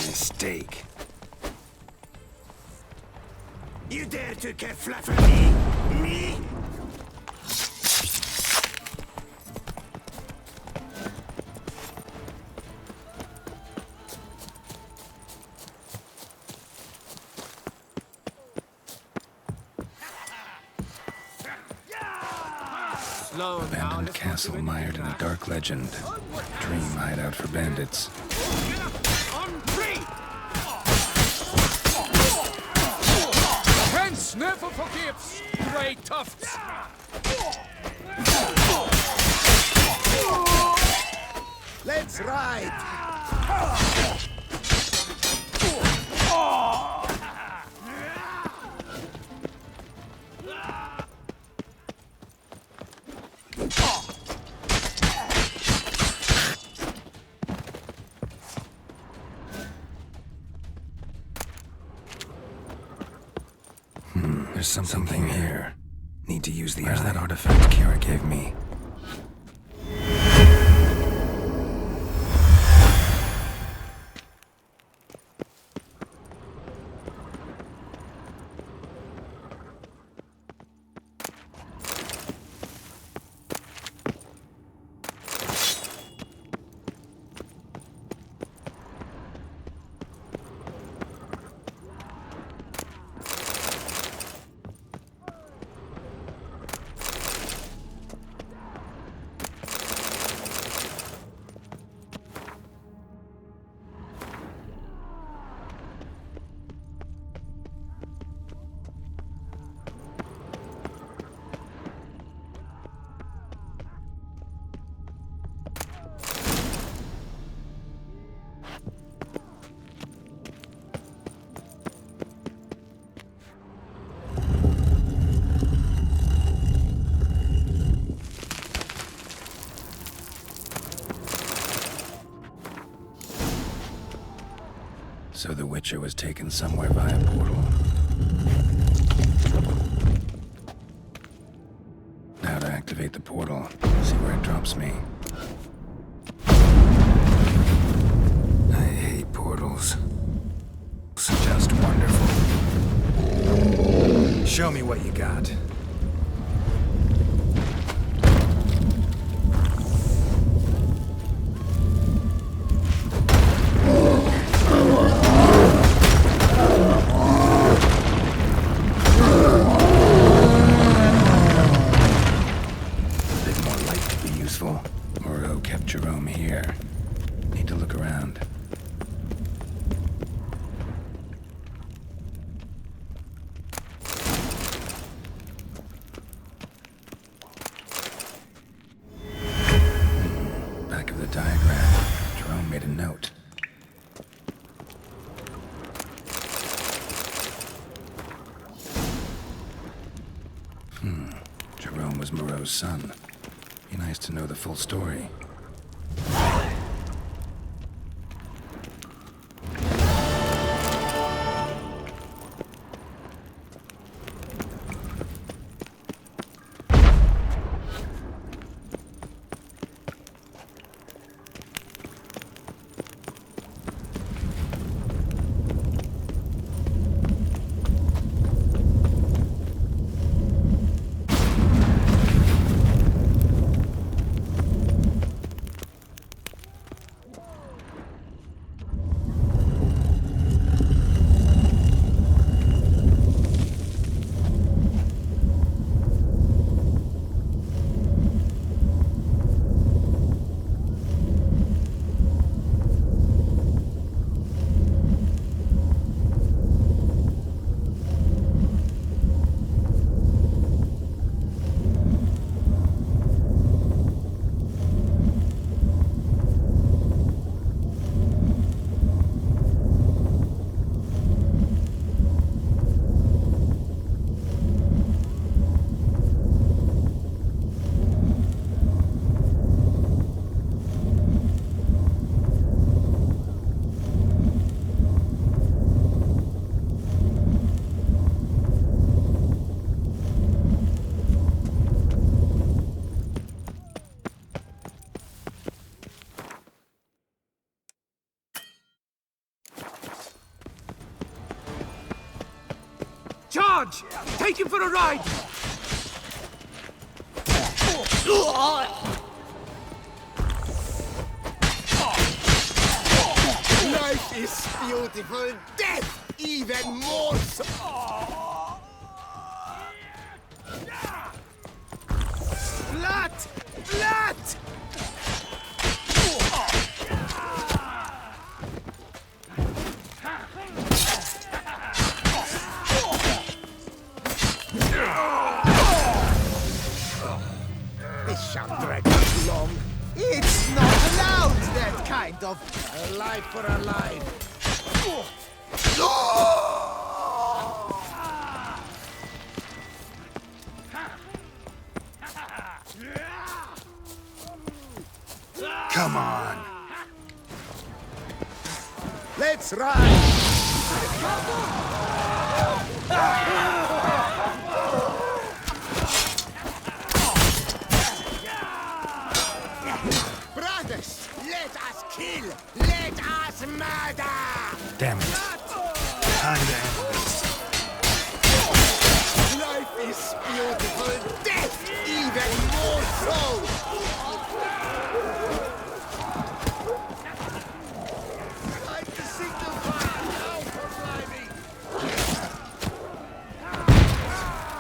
Mistake. You dare to kerfluffer me? Me? Abandoned castle mired in a dark legend. Dream hideout for bandits. Hence never forgives, grey tufts! Let's ride! There's something here. Need to use the Where's that artifact Kira gave me? So the Witcher was taken somewhere via portal. Now to activate the portal, see where it drops me. I hate portals. Just wonderful. Show me what you got. Jerome was Moreau's son. Be nice to know the full story. Sarge! Take him for a ride! Life is beautiful, death even more so. Blood! Blood! This shan't drag too long. It's not allowed, that kind of a life for a life. Come on. Let's ride! Brothers, let us kill! Let us murder! Damn it. Time to end this. Life is beautiful, death even more so! I'm the signal fire now for climbing!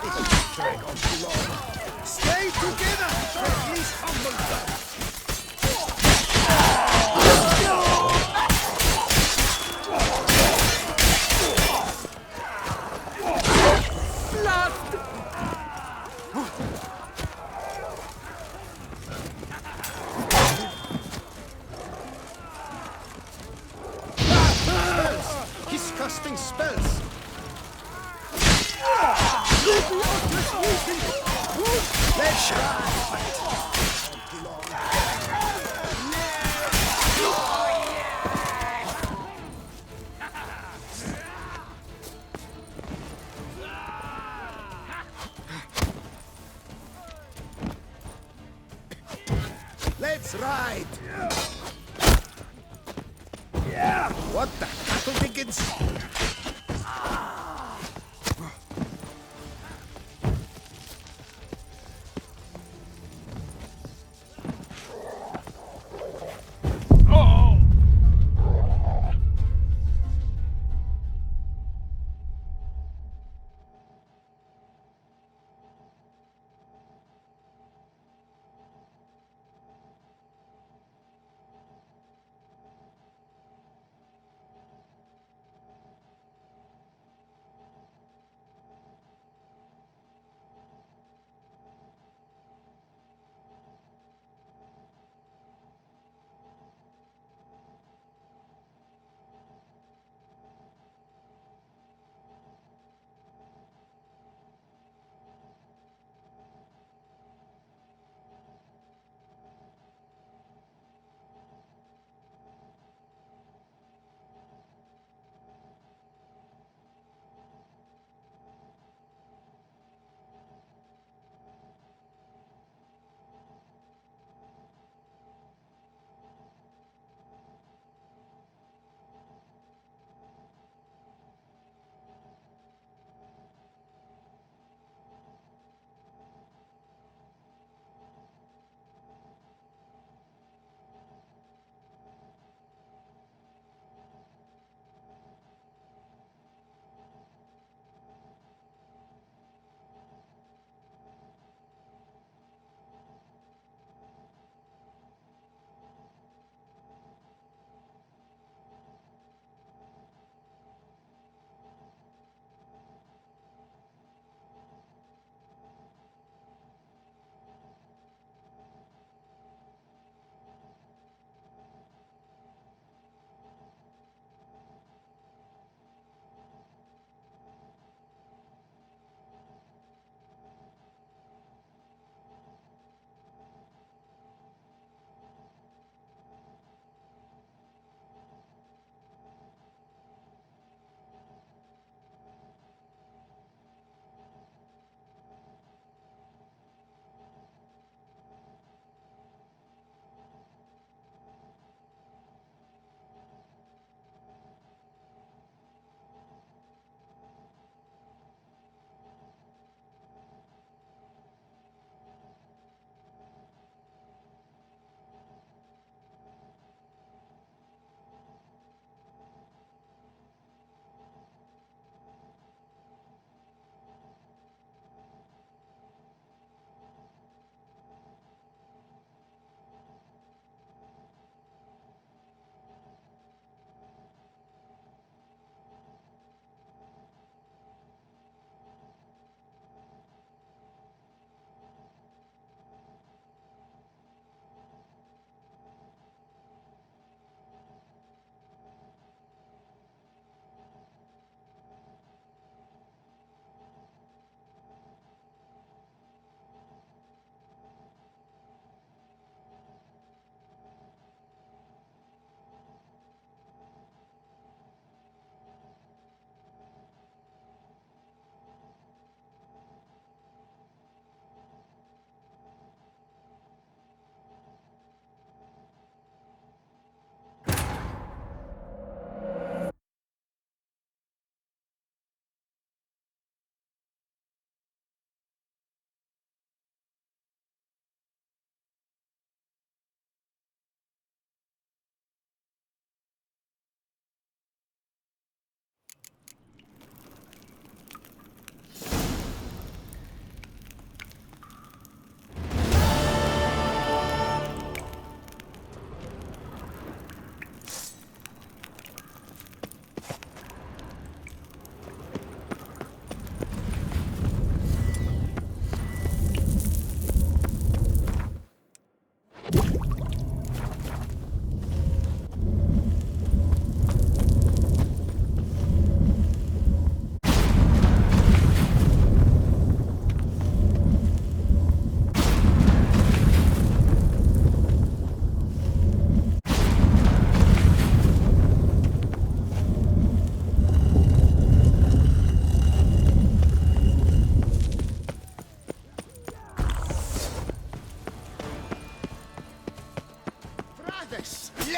This should drag on too long. Stay together, friendly humblebugs! Disgusting spells! Let's try! Let's ride! Yeah! What the cattle dickens?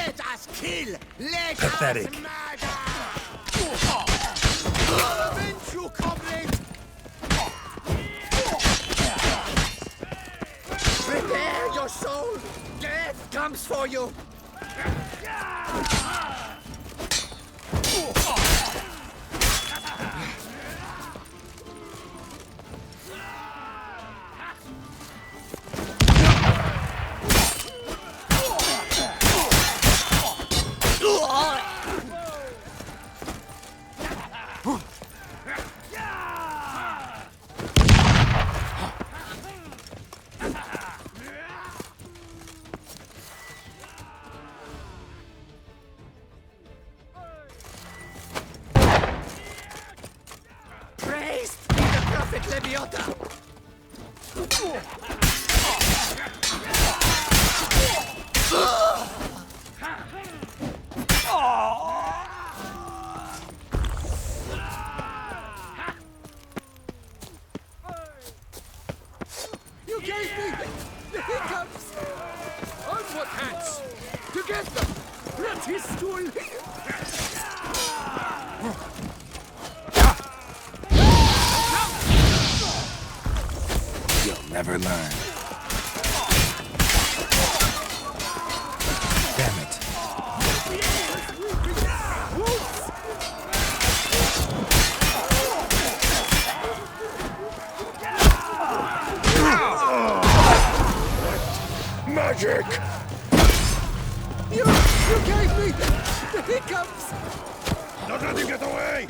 Let us kill! Let Pathetic. us murder! Avenge you, comrade! Prepare your soul! Death comes for you! Praised be the prophet Leviathan! You gave me the hiccups! Onward, hands! Together! Let his stool! You'll never learn. Damn it. Magic! You gave me the hiccups! Don't let him get away!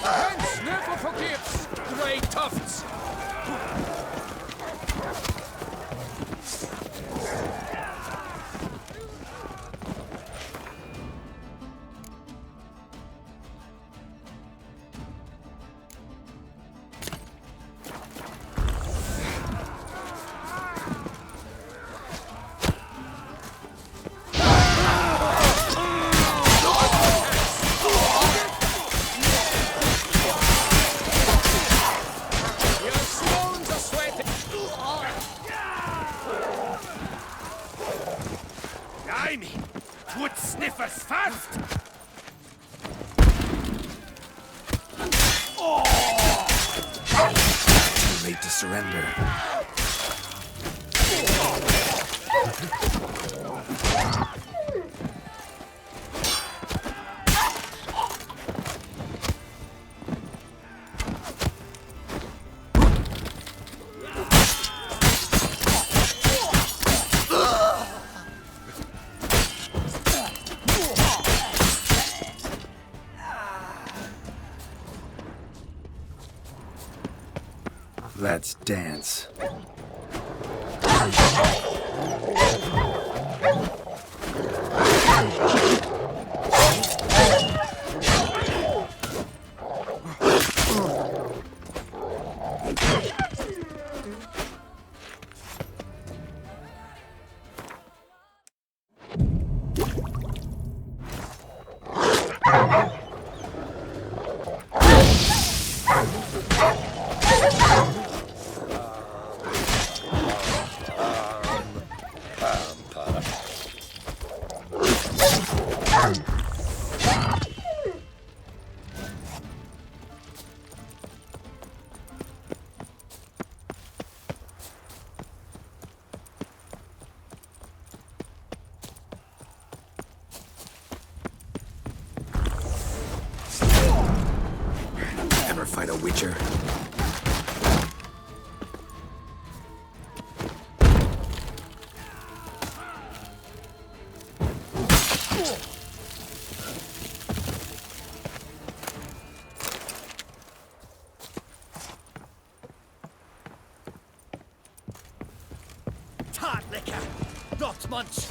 Hence never forgives, grey tufts! Your stones are sweating! Blimey! Foot sniffers fast! Too late to surrender. Let's dance. Ever fight a witcher? Tart liquor! Not much!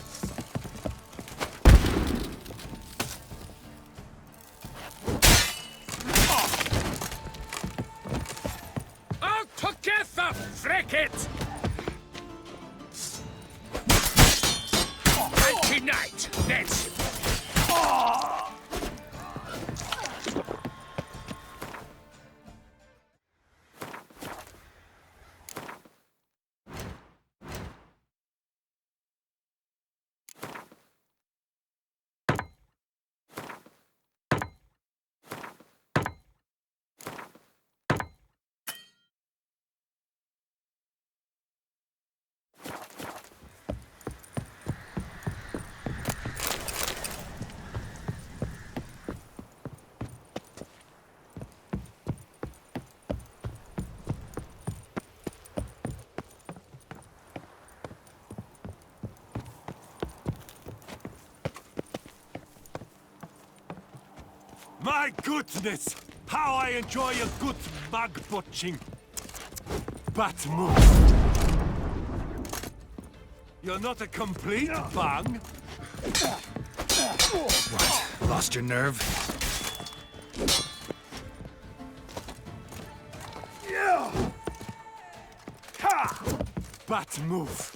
Out together! Take it! Anti-night! That's... My goodness! How I enjoy a good mug butching. Bat move. You're not a complete bang. What? Lost your nerve? Bat move.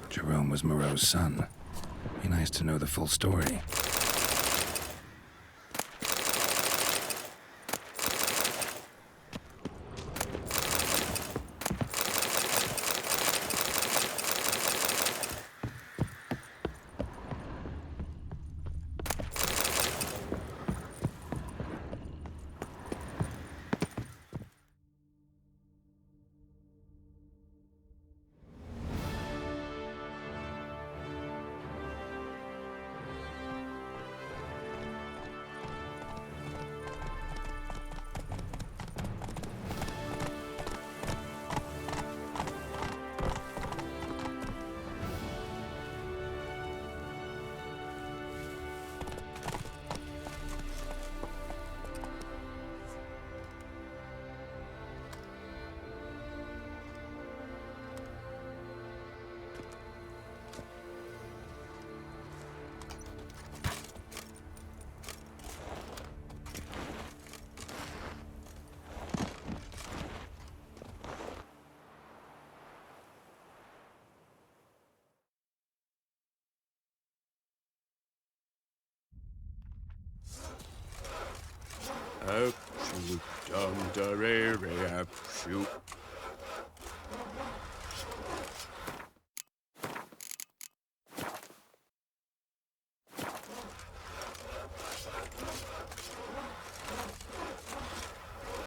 Jerome was Moreau's son. Be nice to know the full story. Up, shoot, down, the rear, up, shoot.